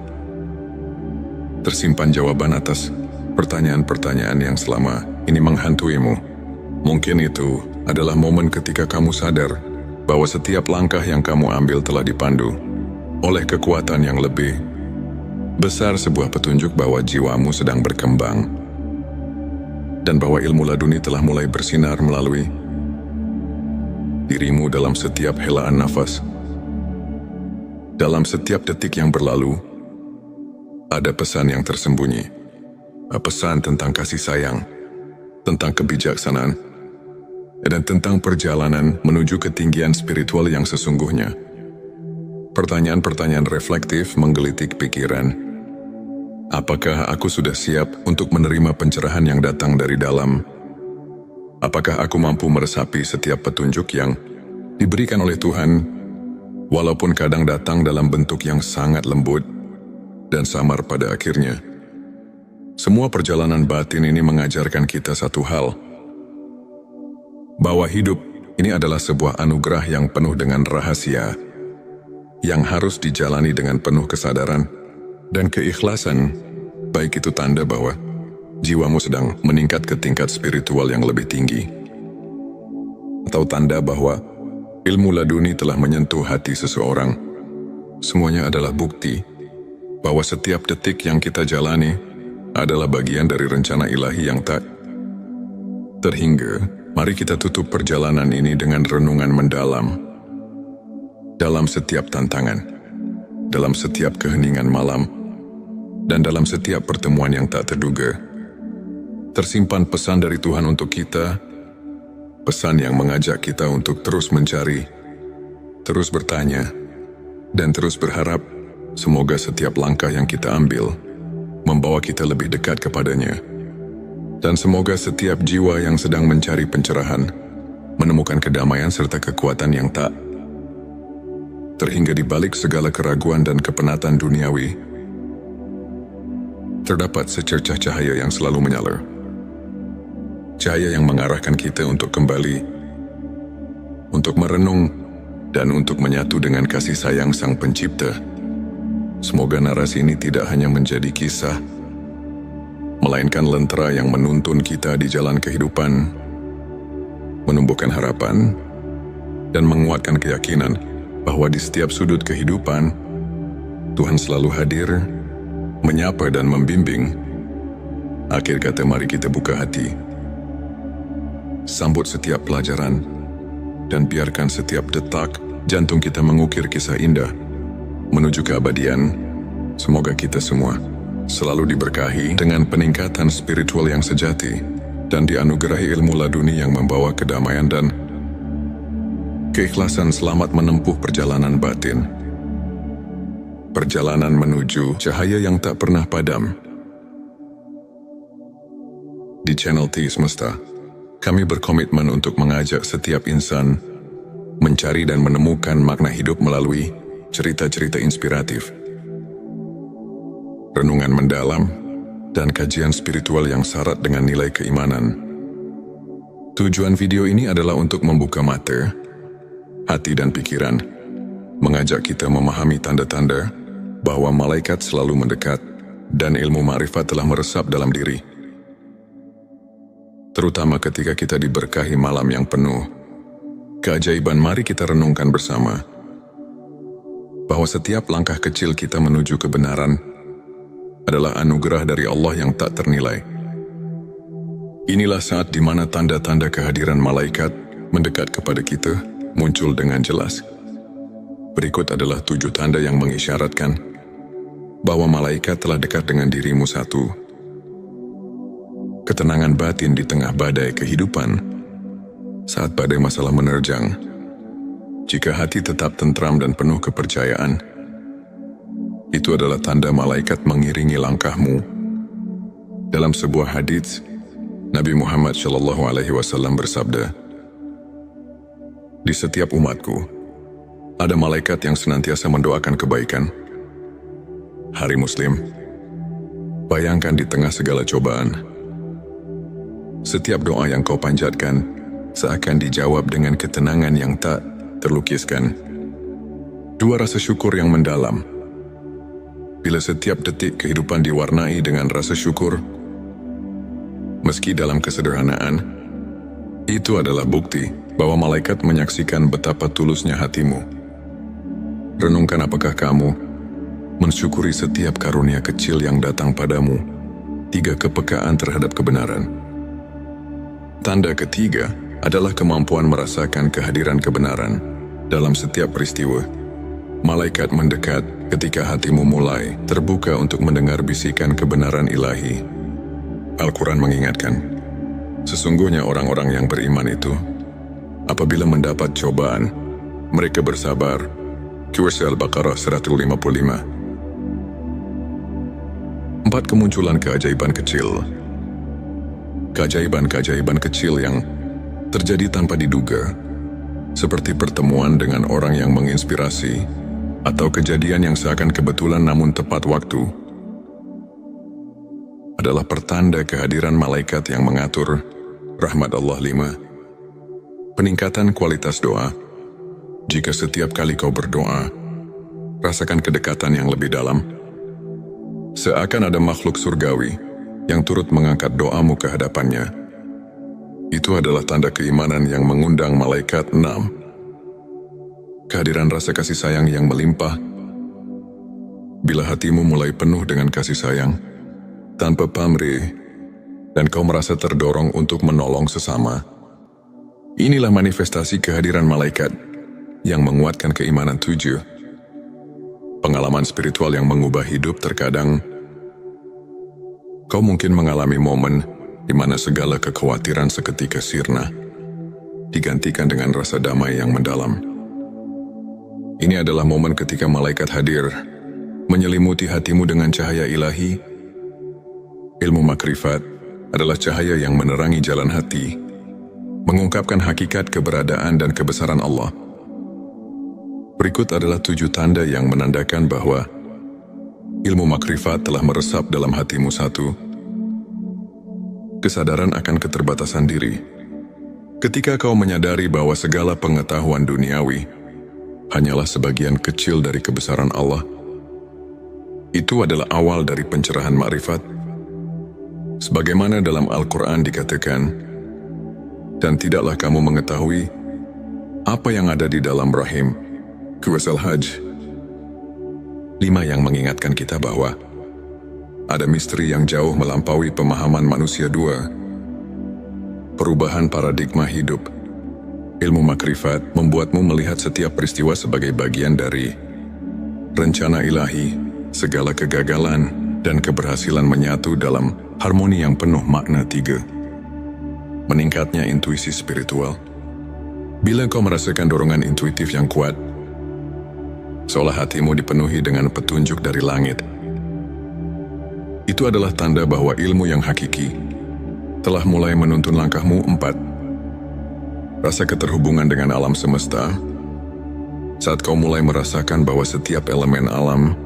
tersimpan jawaban atas pertanyaan-pertanyaan yang selama ini menghantuimu. Mungkin itu adalah momen ketika kamu sadar bahwa setiap langkah yang kamu ambil telah dipandu oleh kekuatan yang lebih besar, sebuah petunjuk bahwa jiwamu sedang berkembang, dan bahwa ilmu laduni telah mulai bersinar melalui dirimu dalam setiap helaan nafas. Dalam setiap detik yang berlalu, ada pesan yang tersembunyi. Pesan tentang kasih sayang, tentang kebijaksanaan, dan tentang perjalanan menuju ketinggian spiritual yang sesungguhnya. Pertanyaan-pertanyaan reflektif menggelitik pikiran. Apakah aku sudah siap untuk menerima pencerahan yang datang dari dalam? Apakah aku mampu meresapi setiap petunjuk yang diberikan oleh Tuhan, walaupun kadang datang dalam bentuk yang sangat lembut dan samar pada akhirnya? Semua perjalanan batin ini mengajarkan kita satu hal, bahwa hidup ini adalah sebuah anugerah yang penuh dengan rahasia, yang harus dijalani dengan penuh kesadaran dan keikhlasan, baik itu tanda bahwa jiwamu sedang meningkat ke tingkat spiritual yang lebih tinggi, atau tanda bahwa ilmu laduni telah menyentuh hati seseorang. Semuanya adalah bukti bahwa setiap detik yang kita jalani adalah bagian dari rencana ilahi yang tak terhingga. Mari kita tutup perjalanan ini dengan renungan mendalam. Dalam setiap tantangan, dalam setiap keheningan malam, dan dalam setiap pertemuan yang tak terduga, tersimpan pesan dari Tuhan untuk kita, pesan yang mengajak kita untuk terus mencari, terus bertanya, dan terus berharap. Semoga setiap langkah yang kita ambil membawa kita lebih dekat kepadanya, dan semoga setiap jiwa yang sedang mencari pencerahan menemukan kedamaian serta kekuatan yang tak terhingga di balik segala keraguan dan kepenatan duniawi. Terdapat secercah cahaya yang selalu menyala, cahaya yang mengarahkan kita untuk kembali untuk merenung, dan untuk menyatu dengan kasih sayang Sang Pencipta. Semoga narasi ini tidak hanya menjadi kisah, melainkan lentera yang menuntun kita di jalan kehidupan, menumbuhkan harapan, dan menguatkan keyakinan bahwa di setiap sudut kehidupan, Tuhan selalu hadir, menyapa dan membimbing. Akhir kata, mari kita buka hati, sambut setiap pelajaran, dan biarkan setiap detak jantung kita mengukir kisah indah menuju keabadian. Semoga kita semua selalu diberkahi dengan peningkatan spiritual yang sejati dan dianugerahi ilmu laduni yang membawa kedamaian dan keikhlasan selamat menempuh perjalanan batin. Perjalanan menuju cahaya yang tak pernah padam. Di channel T Semesta, kami berkomitmen untuk mengajak setiap insan mencari dan menemukan makna hidup melalui cerita-cerita inspiratif, renungan mendalam, dan kajian spiritual yang syarat dengan nilai keimanan. Tujuan video ini adalah untuk membuka mata, hati dan pikiran, mengajak kita memahami tanda-tanda bahwa malaikat selalu mendekat dan ilmu ma'rifat telah meresap dalam diri. Terutama ketika kita diberkahi malam yang penuh keajaiban, mari kita renungkan bersama bahwa setiap langkah kecil kita menuju kebenaran adalah anugerah dari Allah yang tak ternilai. Inilah saat di mana tanda-tanda kehadiran malaikat mendekat kepada kita muncul dengan jelas. Berikut adalah 7 tanda yang mengisyaratkan bahwa malaikat telah dekat dengan dirimu. 1. Ketenangan batin di tengah badai kehidupan. Saat badai masalah menerjang, jika hati tetap tentram dan penuh kepercayaan, itu adalah tanda malaikat mengiringi langkahmu. Dalam sebuah hadits, Nabi Muhammad SAW bersabda, "Di setiap umatku, ada malaikat yang senantiasa mendoakan kebaikan." Hari Muslim, bayangkan di tengah segala cobaan, setiap doa yang kau panjatkan seakan dijawab dengan ketenangan yang tak terlukiskan. 2. Rasa syukur yang mendalam. Bila setiap detik kehidupan diwarnai dengan rasa syukur, meski dalam kesederhanaan, itu adalah bukti bahwa malaikat menyaksikan betapa tulusnya hatimu. Renungkan, apakah kamu mensyukuri setiap karunia kecil yang datang padamu? 3. Kepekaan terhadap kebenaran. Tanda ketiga adalah kemampuan merasakan kehadiran kebenaran dalam setiap peristiwa. Malaikat mendekat ketika hatimu mulai terbuka untuk mendengar bisikan kebenaran ilahi. Al-Quran mengingatkan, sesungguhnya orang-orang yang beriman itu, apabila mendapat cobaan, mereka bersabar. Surah Al-Baqarah 155. 4. Kemunculan keajaiban kecil. Keajaiban-keajaiban kecil yang terjadi tanpa diduga, seperti pertemuan dengan orang yang menginspirasi, atau kejadian yang seakan kebetulan namun tepat waktu, adalah pertanda kehadiran malaikat yang mengatur rahmat Allah. 5. Peningkatan kualitas doa. Jika setiap kali kau berdoa, rasakan kedekatan yang lebih dalam, seakan ada makhluk surgawi yang turut mengangkat doamu ke hadapannya. Itu adalah tanda keimanan yang mengundang malaikat. 6. Kehadiran rasa kasih sayang yang melimpah. Bila hatimu mulai penuh dengan kasih sayang, tanpa pamrih, dan kau merasa terdorong untuk menolong sesama, inilah manifestasi kehadiran malaikat yang menguatkan keimanan. 7. Pengalaman spiritual yang mengubah hidup. Terkadang, kau mungkin mengalami momen di mana segala kekhawatiran seketika sirna, digantikan dengan rasa damai yang mendalam. Ini adalah momen ketika malaikat hadir, menyelimuti hatimu dengan cahaya ilahi. Ilmu makrifat adalah cahaya yang menerangi jalan hati, mengungkapkan hakikat keberadaan dan kebesaran Allah. Berikut adalah 7 tanda yang menandakan bahwa ilmu makrifat telah meresap dalam hatimu. 1. Kesadaran akan keterbatasan diri. Ketika kau menyadari bahwa segala pengetahuan duniawi hanyalah sebagian kecil dari kebesaran Allah, itu adalah awal dari pencerahan makrifat. Sebagaimana dalam Al-Quran dikatakan, dan tidaklah kamu mengetahui apa yang ada di dalam rahim. Surah Al-Hajj 5 yang mengingatkan kita bahwa ada misteri yang jauh melampaui pemahaman manusia. 2. Perubahan paradigma hidup. Ilmu makrifat membuatmu melihat setiap peristiwa sebagai bagian dari rencana ilahi. Segala kegagalan dan keberhasilan menyatu dalam harmoni yang penuh makna. 3. Meningkatnya intuisi spiritual. Bila kau merasakan dorongan intuitif yang kuat, seolah hatimu dipenuhi dengan petunjuk dari langit, itu adalah tanda bahwa ilmu yang hakiki telah mulai menuntun langkahmu. 4. Rasa keterhubungan dengan alam semesta. Saat kau mulai merasakan bahwa setiap elemen alam,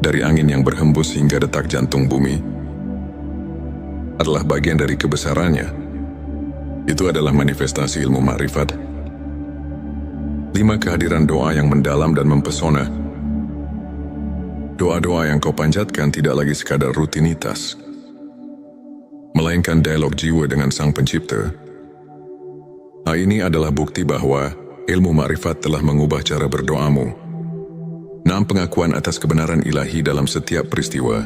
dari angin yang berhembus hingga detak jantung bumi, adalah bagian dari kebesarannya, itu adalah manifestasi ilmu makrifat. 5. Kehadiran doa yang mendalam dan mempesona. Doa-doa yang kau panjatkan tidak lagi sekadar rutinitas, melainkan dialog jiwa dengan Sang Pencipta. Hal ini adalah bukti bahwa ilmu makrifat telah mengubah cara berdoamu. 6. Pengakuan atas kebenaran ilahi dalam setiap peristiwa.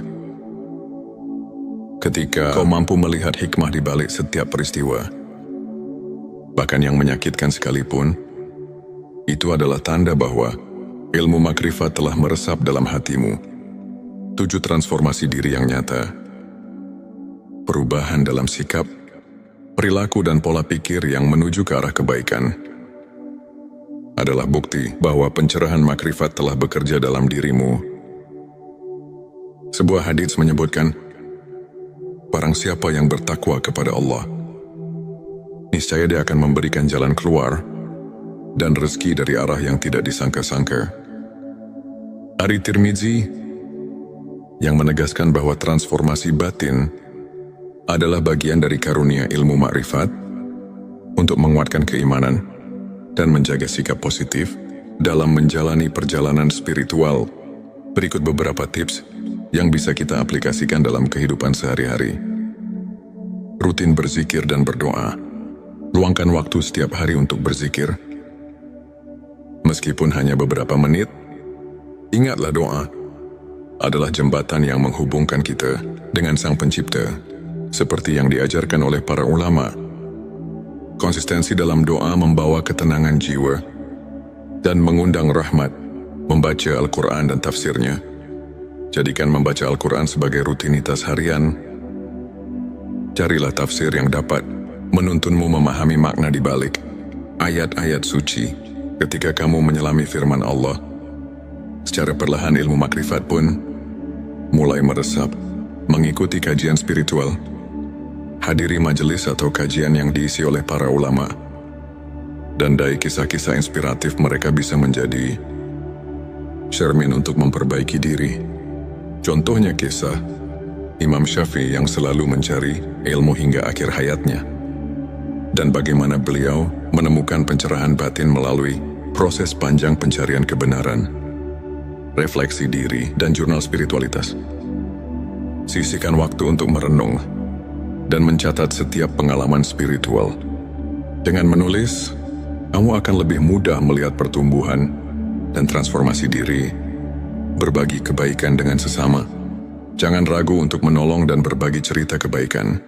Ketika kau mampu melihat hikmah di balik setiap peristiwa, bahkan yang menyakitkan sekalipun, itu adalah tanda bahwa ilmu makrifat telah meresap dalam hatimu. 7. Transformasi diri yang nyata. Perubahan dalam sikap, perilaku dan pola pikir yang menuju ke arah kebaikan adalah bukti bahwa pencerahan makrifat telah bekerja dalam dirimu. Sebuah hadits menyebutkan, barang siapa yang bertakwa kepada Allah, niscaya dia akan memberikan jalan keluar dan rezeki dari arah yang tidak disangka-sangka. Hadits Tirmizi yang menegaskan bahwa transformasi batin adalah bagian dari karunia ilmu makrifat untuk menguatkan keimanan dan menjaga sikap positif dalam menjalani perjalanan spiritual. Berikut beberapa tips yang bisa kita aplikasikan dalam kehidupan sehari-hari. Rutin berzikir dan berdoa. Luangkan waktu setiap hari untuk berzikir. Meskipun hanya beberapa menit, ingatlah doa adalah jembatan yang menghubungkan kita dengan Sang Pencipta, seperti yang diajarkan oleh para ulama. Konsistensi dalam doa membawa ketenangan jiwa dan mengundang rahmat. Membaca Al-Quran dan tafsirnya. Jadikan membaca Al-Quran sebagai rutinitas harian. Carilah tafsir yang dapat menuntunmu memahami makna di balik ayat-ayat suci. Ketika kamu menyelami firman Allah, secara perlahan ilmu makrifat pun mulai meresap. Mengikuti kajian spiritual. Hadiri majelis atau kajian yang diisi oleh para ulama. Dan dari kisah-kisah inspiratif mereka bisa menjadi cermin untuk memperbaiki diri. Contohnya kisah Imam Syafi'i yang selalu mencari ilmu hingga akhir hayatnya. Dan bagaimana beliau menemukan pencerahan batin melalui proses panjang pencarian kebenaran, refleksi diri, dan jurnal spiritualitas. Sisihkan waktu untuk merenung dan mencatat setiap pengalaman spiritual. Dengan menulis, kamu akan lebih mudah melihat pertumbuhan dan transformasi diri. Berbagi kebaikan dengan sesama. Jangan ragu untuk menolong dan berbagi cerita kebaikan.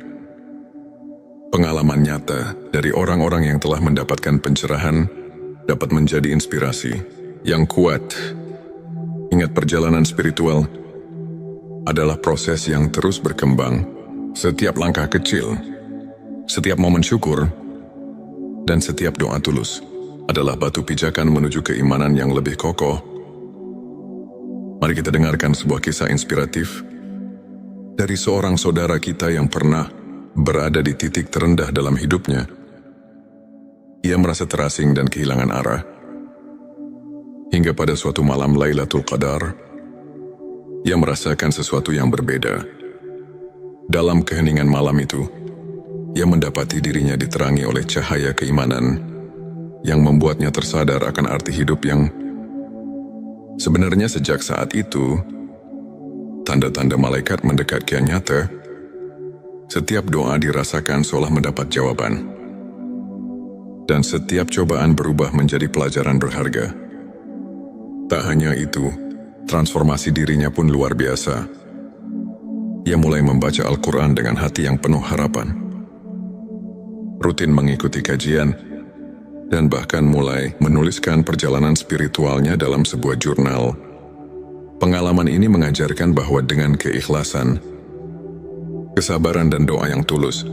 Pengalaman nyata dari orang-orang yang telah mendapatkan pencerahan dapat menjadi inspirasi yang kuat. Ingat, perjalanan spiritual adalah proses yang terus berkembang. Setiap langkah kecil, setiap momen syukur, dan setiap doa tulus adalah batu pijakan menuju keimanan yang lebih kokoh. Mari kita dengarkan sebuah kisah inspiratif dari seorang saudara kita yang pernah berada di titik terendah dalam hidupnya. Ia merasa terasing dan kehilangan arah. Hingga pada suatu malam Lailatul Qadar, ia merasakan sesuatu yang berbeda. Dalam keheningan malam itu, ia mendapati dirinya diterangi oleh cahaya keimanan yang membuatnya tersadar akan arti hidup yang sebenarnya sejak saat itu, tanda-tanda malaikat mendekat kian nyata. Setiap doa dirasakan seolah mendapat jawaban. Dan setiap cobaan berubah menjadi pelajaran berharga. Tak hanya itu, transformasi dirinya pun luar biasa. Ia mulai membaca Al-Quran dengan hati yang penuh harapan. Rutin mengikuti kajian, dan bahkan mulai menuliskan perjalanan spiritualnya dalam sebuah jurnal. Pengalaman ini mengajarkan bahwa dengan keikhlasan, kesabaran dan doa yang tulus,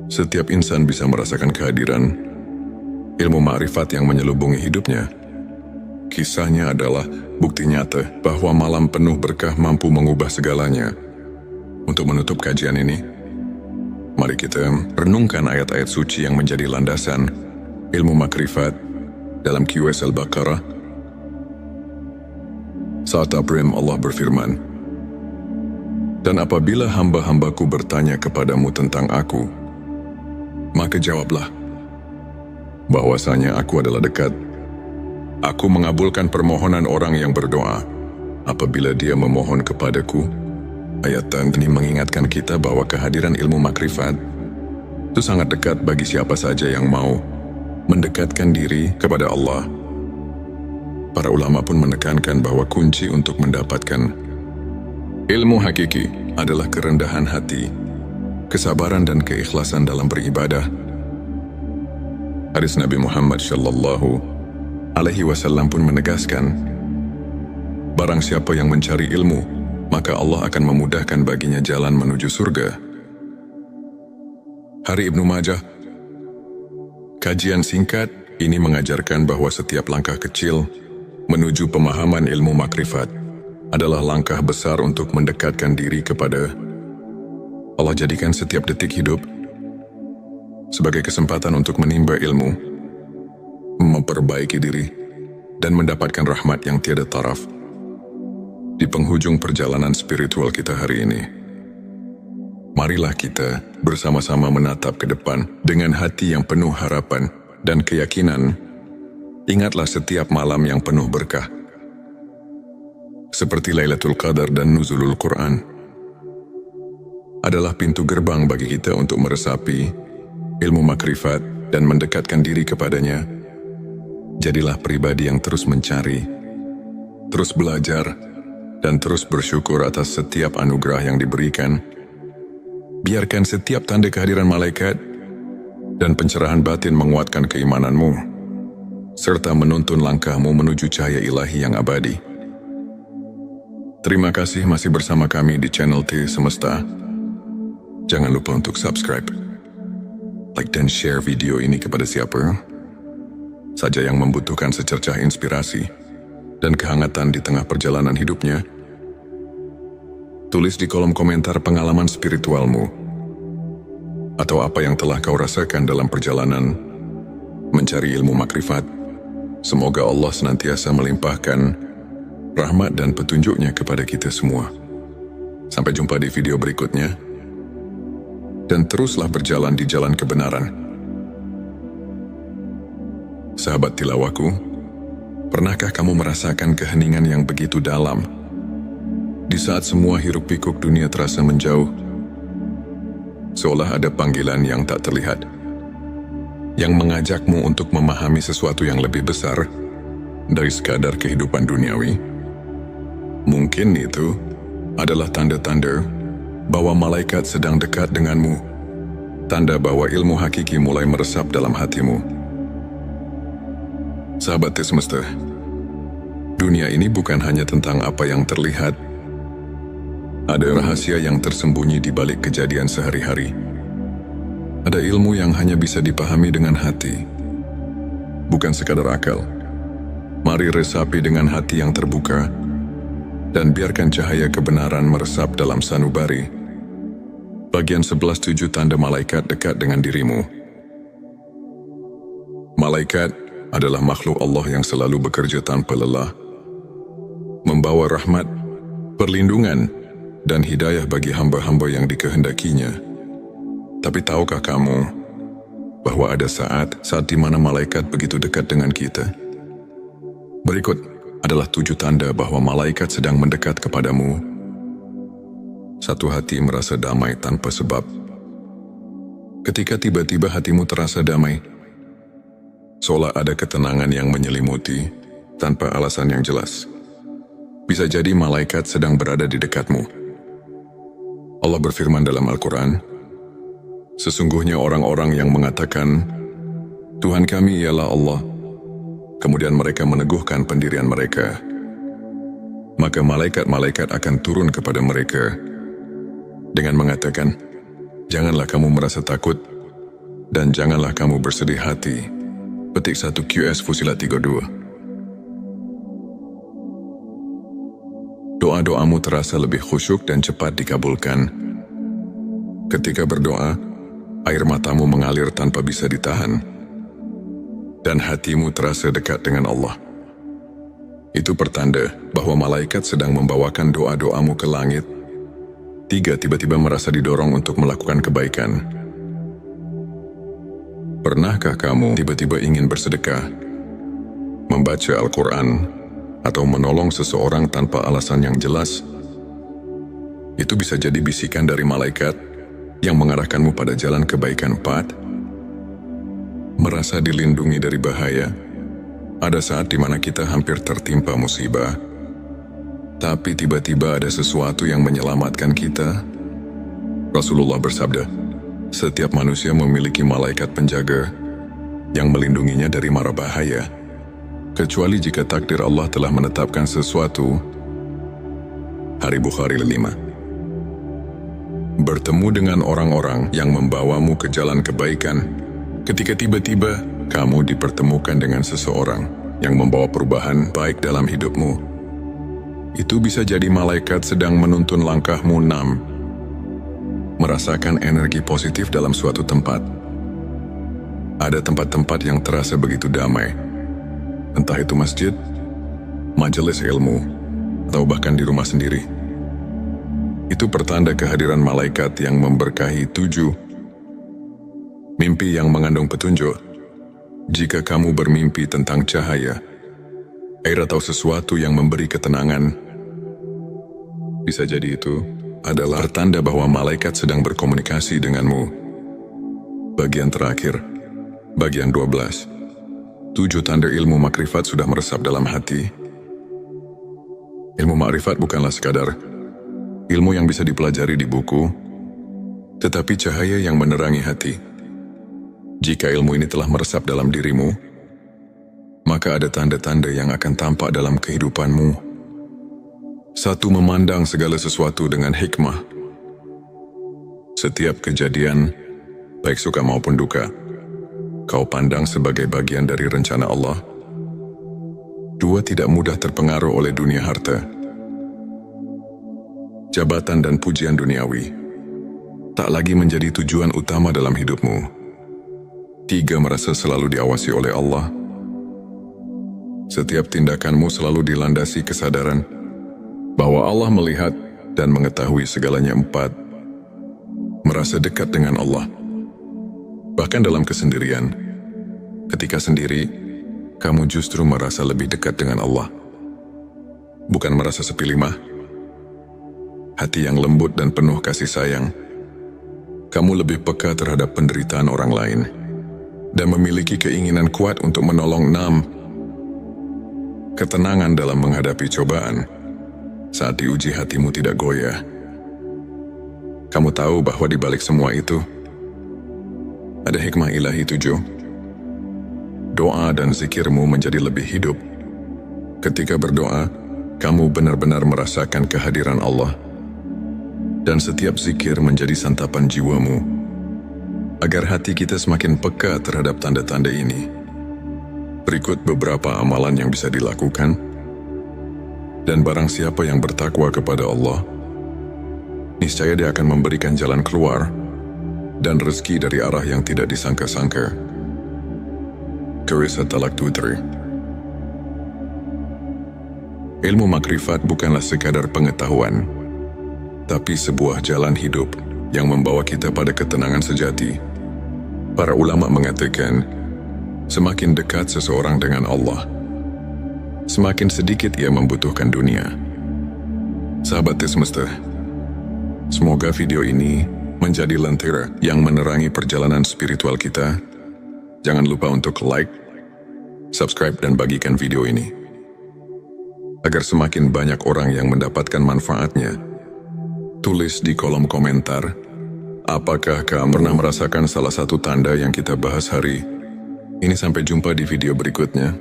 setiap insan bisa merasakan kehadiran ilmu ma'rifat yang menyelubungi hidupnya. Kisahnya adalah bukti nyata bahwa malam penuh berkah mampu mengubah segalanya. Untuk menutup kajian ini, mari kita renungkan ayat-ayat suci yang menjadi landasan ilmu makrifat dalam QS Al-Baqarah. Saat Abrim Allah berfirman, "Dan apabila hamba-hambaku bertanya kepadamu tentang aku, maka jawablah bahwasanya aku adalah dekat. Aku mengabulkan permohonan orang yang berdoa apabila dia memohon kepadaku." Ayat ini mengingatkan kita bahwa kehadiran ilmu makrifat itu sangat dekat bagi siapa saja yang mau mendekatkan diri kepada Allah. Para ulama pun menekankan bahwa kunci untuk mendapatkan ilmu hakiki adalah kerendahan hati, kesabaran dan keikhlasan dalam beribadah. Hadis Nabi Muhammad SAW pun menegaskan, barang siapa yang mencari ilmu, maka Allah akan memudahkan baginya jalan menuju surga. Hari Ibnu Majah. Kajian singkat ini mengajarkan bahwa setiap langkah kecil menuju pemahaman ilmu makrifat adalah langkah besar untuk mendekatkan diri kepada Allah. Jadikan setiap detik hidup sebagai kesempatan untuk menimba ilmu, memperbaiki diri, dan mendapatkan rahmat yang tiada taraf. Di penghujung perjalanan spiritual kita hari ini, marilah kita bersama-sama menatap ke depan dengan hati yang penuh harapan dan keyakinan. Ingatlah setiap malam yang penuh berkah, seperti Lailatul Qadar dan Nuzulul Quran, adalah pintu gerbang bagi kita untuk meresapi ilmu makrifat dan mendekatkan diri kepadanya. Jadilah pribadi yang terus mencari, terus belajar, dan terus bersyukur atas setiap anugerah yang diberikan. Biarkan setiap tanda kehadiran malaikat dan pencerahan batin menguatkan keimananmu, serta menuntun langkahmu menuju cahaya ilahi yang abadi. Terima kasih masih bersama kami di channel T Semesta. Jangan lupa untuk subscribe, like dan share video ini kepada siapa saja yang membutuhkan secercah inspirasi dan kehangatan di tengah perjalanan hidupnya. Tulis di kolom komentar pengalaman spiritualmu atau apa yang telah kau rasakan dalam perjalanan mencari ilmu makrifat. Semoga Allah senantiasa melimpahkan rahmat dan petunjuknya kepada kita semua. Sampai jumpa di video berikutnya, dan teruslah berjalan di jalan kebenaran. Sahabat tilawaku, pernahkah kamu merasakan keheningan yang begitu dalam di saat semua hiruk pikuk dunia terasa menjauh? Seolah ada panggilan yang tak terlihat yang mengajakmu untuk memahami sesuatu yang lebih besar dari sekadar kehidupan duniawi. Mungkin itu adalah tanda-tanda bahwa malaikat sedang dekat denganmu, tanda bahwa ilmu hakiki mulai meresap dalam hatimu. Sahabat Semesta, dunia ini bukan hanya tentang apa yang terlihat. Ada rahasia yang tersembunyi di balik kejadian sehari-hari. Ada ilmu yang hanya bisa dipahami dengan hati, bukan sekadar akal. Mari resapi dengan hati yang terbuka, dan biarkan cahaya kebenaran meresap dalam sanubari. Bagian 11.7 tanda malaikat dekat dengan dirimu. Malaikat adalah makhluk Allah yang selalu bekerja tanpa lelah, membawa rahmat, perlindungan, dan hidayah bagi hamba-hamba yang dikehendakinya. Tapi tahukah kamu bahwa ada saat di mana malaikat begitu dekat dengan kita? Berikut adalah 7 tanda bahwa malaikat sedang mendekat kepadamu. 1. Hati merasa damai tanpa sebab. Ketika tiba-tiba hatimu terasa damai, seolah ada ketenangan yang menyelimuti tanpa alasan yang jelas. Bisa jadi malaikat sedang berada di dekatmu. Allah berfirman dalam Al-Quran, sesungguhnya orang-orang yang mengatakan, Tuhan kami ialah Allah, kemudian mereka meneguhkan pendirian mereka, maka malaikat-malaikat akan turun kepada mereka dengan mengatakan, janganlah kamu merasa takut dan janganlah kamu bersedih hati. Petik 1 QS Fusilat 32. Doa-doamu terasa lebih khusyuk dan cepat dikabulkan. Ketika berdoa, air matamu mengalir tanpa bisa ditahan, dan hatimu terasa dekat dengan Allah. Itu pertanda bahwa malaikat sedang membawakan doa-doamu ke langit. 3. Tiba-tiba merasa didorong untuk melakukan kebaikan. Pernahkah kamu tiba-tiba ingin bersedekah, membaca Al-Quran, atau menolong seseorang tanpa alasan yang jelas? Itu bisa jadi bisikan dari malaikat yang mengarahkanmu pada jalan kebaikan. 4. Merasa dilindungi dari bahaya. Ada saat di mana kita hampir tertimpa musibah, tapi tiba-tiba ada sesuatu yang menyelamatkan kita. Rasulullah bersabda, setiap manusia memiliki malaikat penjaga yang melindunginya dari mara bahaya, kecuali jika takdir Allah telah menetapkan sesuatu. Hari Bukhari 5. Bertemu dengan orang-orang yang membawamu ke jalan kebaikan. Ketika tiba-tiba kamu dipertemukan dengan seseorang yang membawa perubahan baik dalam hidupmu, itu bisa jadi malaikat sedang menuntun langkahmu. 6. Merasakan energi positif dalam suatu tempat. Ada tempat-tempat yang terasa begitu damai, entah itu masjid, majelis ilmu, atau bahkan di rumah sendiri. Itu pertanda kehadiran malaikat yang memberkahi. 7. Mimpi yang mengandung petunjuk. Jika kamu bermimpi tentang cahaya, air atau sesuatu yang memberi ketenangan, bisa jadi itu adalah pertanda bahwa malaikat sedang berkomunikasi denganmu. Bagian terakhir, bagian 12. 7 tanda ilmu makrifat sudah meresap dalam hati. Ilmu makrifat bukanlah sekadar ilmu yang bisa dipelajari di buku, tetapi cahaya yang menerangi hati. Jika ilmu ini telah meresap dalam dirimu, maka ada tanda-tanda yang akan tampak dalam kehidupanmu. 1. Memandang segala sesuatu dengan hikmah. Setiap kejadian, baik suka maupun duka, kau pandang sebagai bagian dari rencana Allah. 2. Tidak mudah terpengaruh oleh dunia harta, jabatan dan pujian duniawi tak lagi menjadi tujuan utama dalam hidupmu. 3. Merasa selalu diawasi oleh Allah. Setiap tindakanmu selalu dilandasi kesadaran bahwa Allah melihat dan mengetahui segalanya. 4. Merasa dekat dengan Allah, bahkan dalam kesendirian. Ketika sendiri, kamu justru merasa lebih dekat dengan Allah. Bukan merasa sepi. 5. Hati yang lembut dan penuh kasih sayang. Kamu lebih peka terhadap penderitaan orang lain dan memiliki keinginan kuat untuk menolong. 6. Ketenangan dalam menghadapi cobaan. Saat diuji, hatimu tidak goyah. Kamu tahu bahwa di balik semua itu ada hikmah ilahi. 7. Doa dan zikirmu menjadi lebih hidup. Ketika berdoa, kamu benar-benar merasakan kehadiran Allah, dan setiap zikir menjadi santapan jiwamu. Agar hati kita semakin peka terhadap tanda-tanda ini, berikut beberapa amalan yang bisa dilakukan. Dan barang siapa yang bertakwa kepada Allah, niscaya Dia akan memberikan jalan keluar dan rezeki dari arah yang tidak disangka-sangka. Qur'an Talaq 23. Ilmu makrifat bukanlah sekadar pengetahuan, tapi sebuah jalan hidup yang membawa kita pada ketenangan sejati. Para ulama mengatakan, semakin dekat seseorang dengan Allah, semakin sedikit ia membutuhkan dunia. Sahabat semesta, semoga video ini menjadi lentera yang menerangi perjalanan spiritual kita. Jangan lupa untuk like, subscribe, dan bagikan video ini, agar semakin banyak orang yang mendapatkan manfaatnya. Tulis di kolom komentar, apakah kamu pernah merasakan salah satu tanda yang kita bahas hari ini? Sampai jumpa di video berikutnya.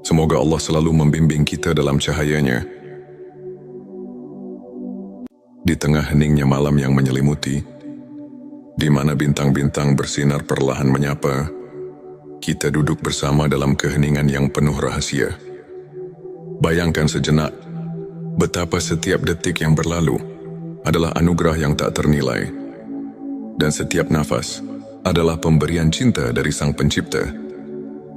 Semoga Allah selalu membimbing kita dalam cahayanya. Di tengah heningnya malam yang menyelimuti, di mana bintang-bintang bersinar perlahan menyapa, kita duduk bersama dalam keheningan yang penuh rahasia. Bayangkan sejenak, betapa setiap detik yang berlalu adalah anugerah yang tak ternilai, dan setiap nafas adalah pemberian cinta dari Sang Pencipta.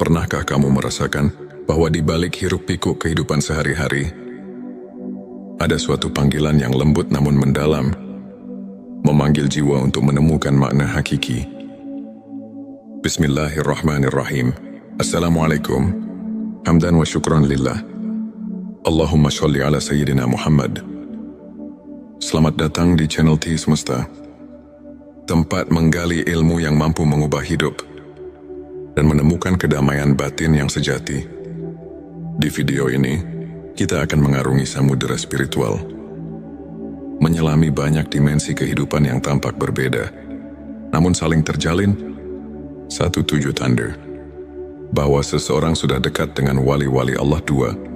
Pernahkah kamu merasakan bahwa di balik hiruk-pikuk kehidupan sehari-hari, ada suatu panggilan yang lembut namun mendalam, memanggil jiwa untuk menemukan makna hakiki? Bismillahirrahmanirrahim. Assalamualaikum. Hamdan wa syukran lillah. Allahumma sholli ala Sayyidina Muhammad. Selamat datang di channel T Semesta, tempat menggali ilmu yang mampu mengubah hidup dan menemukan kedamaian batin yang sejati. Di video ini, kita akan mengarungi samudera spiritual, menyelami banyak dimensi kehidupan yang tampak berbeda, namun saling terjalin satu tujuan tanda bahwa seseorang sudah dekat dengan wali-wali Allah. 2.